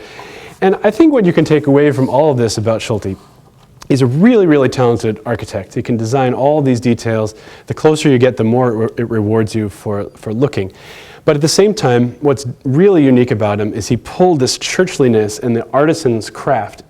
And I think what you can take away from all of this about Schulte, he's a really, really talented architect. He can design all these details. The closer you get, the more it rewards you for looking. But at the same time, what's really unique about him is he pulled this churchliness and the artisan's craft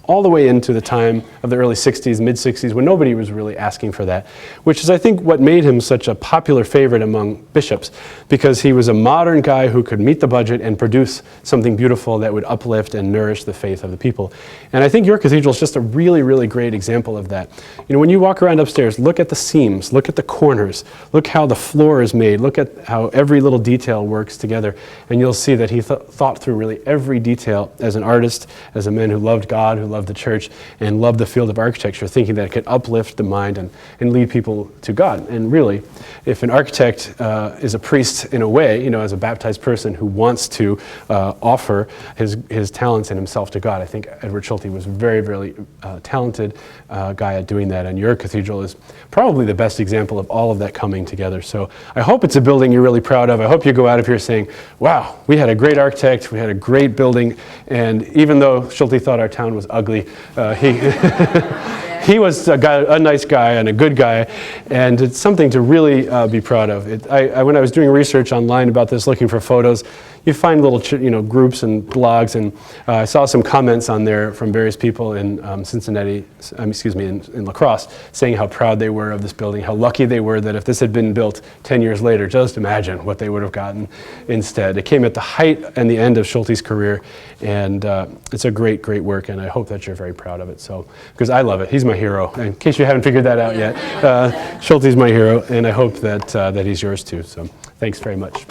all the way into the time of the early 60s, mid-60s, when nobody was really asking for that, which is, I think, what made him such a popular favorite among bishops, because he was a modern guy who could meet the budget and produce something beautiful that would uplift and nourish the faith of the people. And I think your cathedral is just a really, really great example of that. You know, when you walk around upstairs, look at the seams, look at the corners, look how the floor is made, look at how every little detail works together, and you'll see that he thought through really every detail as an artist, as a man who loved God, who loved the church, and loved the field of architecture, thinking that it could uplift the mind and lead people to God. And really, if an architect is a priest in a way, you know, as a baptized person who wants to offer his talents and himself to God, I think Edward Schulte was a very, very talented guy at doing that. And your cathedral is probably the best example of all of that coming together. So I hope it's a building you're really proud of. I hope you go out of here saying, wow, we had a great architect, we had a great building, and even though Schulte thought our town was ugly, he was a nice guy and a good guy, and it's something to really be proud of. When I was doing research online about this, looking for photos, you find little groups and blogs, and I saw some comments on there from various people in in La Crosse, saying how proud they were of this building, how lucky they were that if this had been built 10 years later, just imagine what they would have gotten instead. It came at the height and the end of Schulte's career, and it's a great, great work, and I hope that you're very proud of it. So, because I love it. He's my hero. In case you haven't figured that out yet, Schulte's my hero, and I hope that he's yours too. So, thanks very much.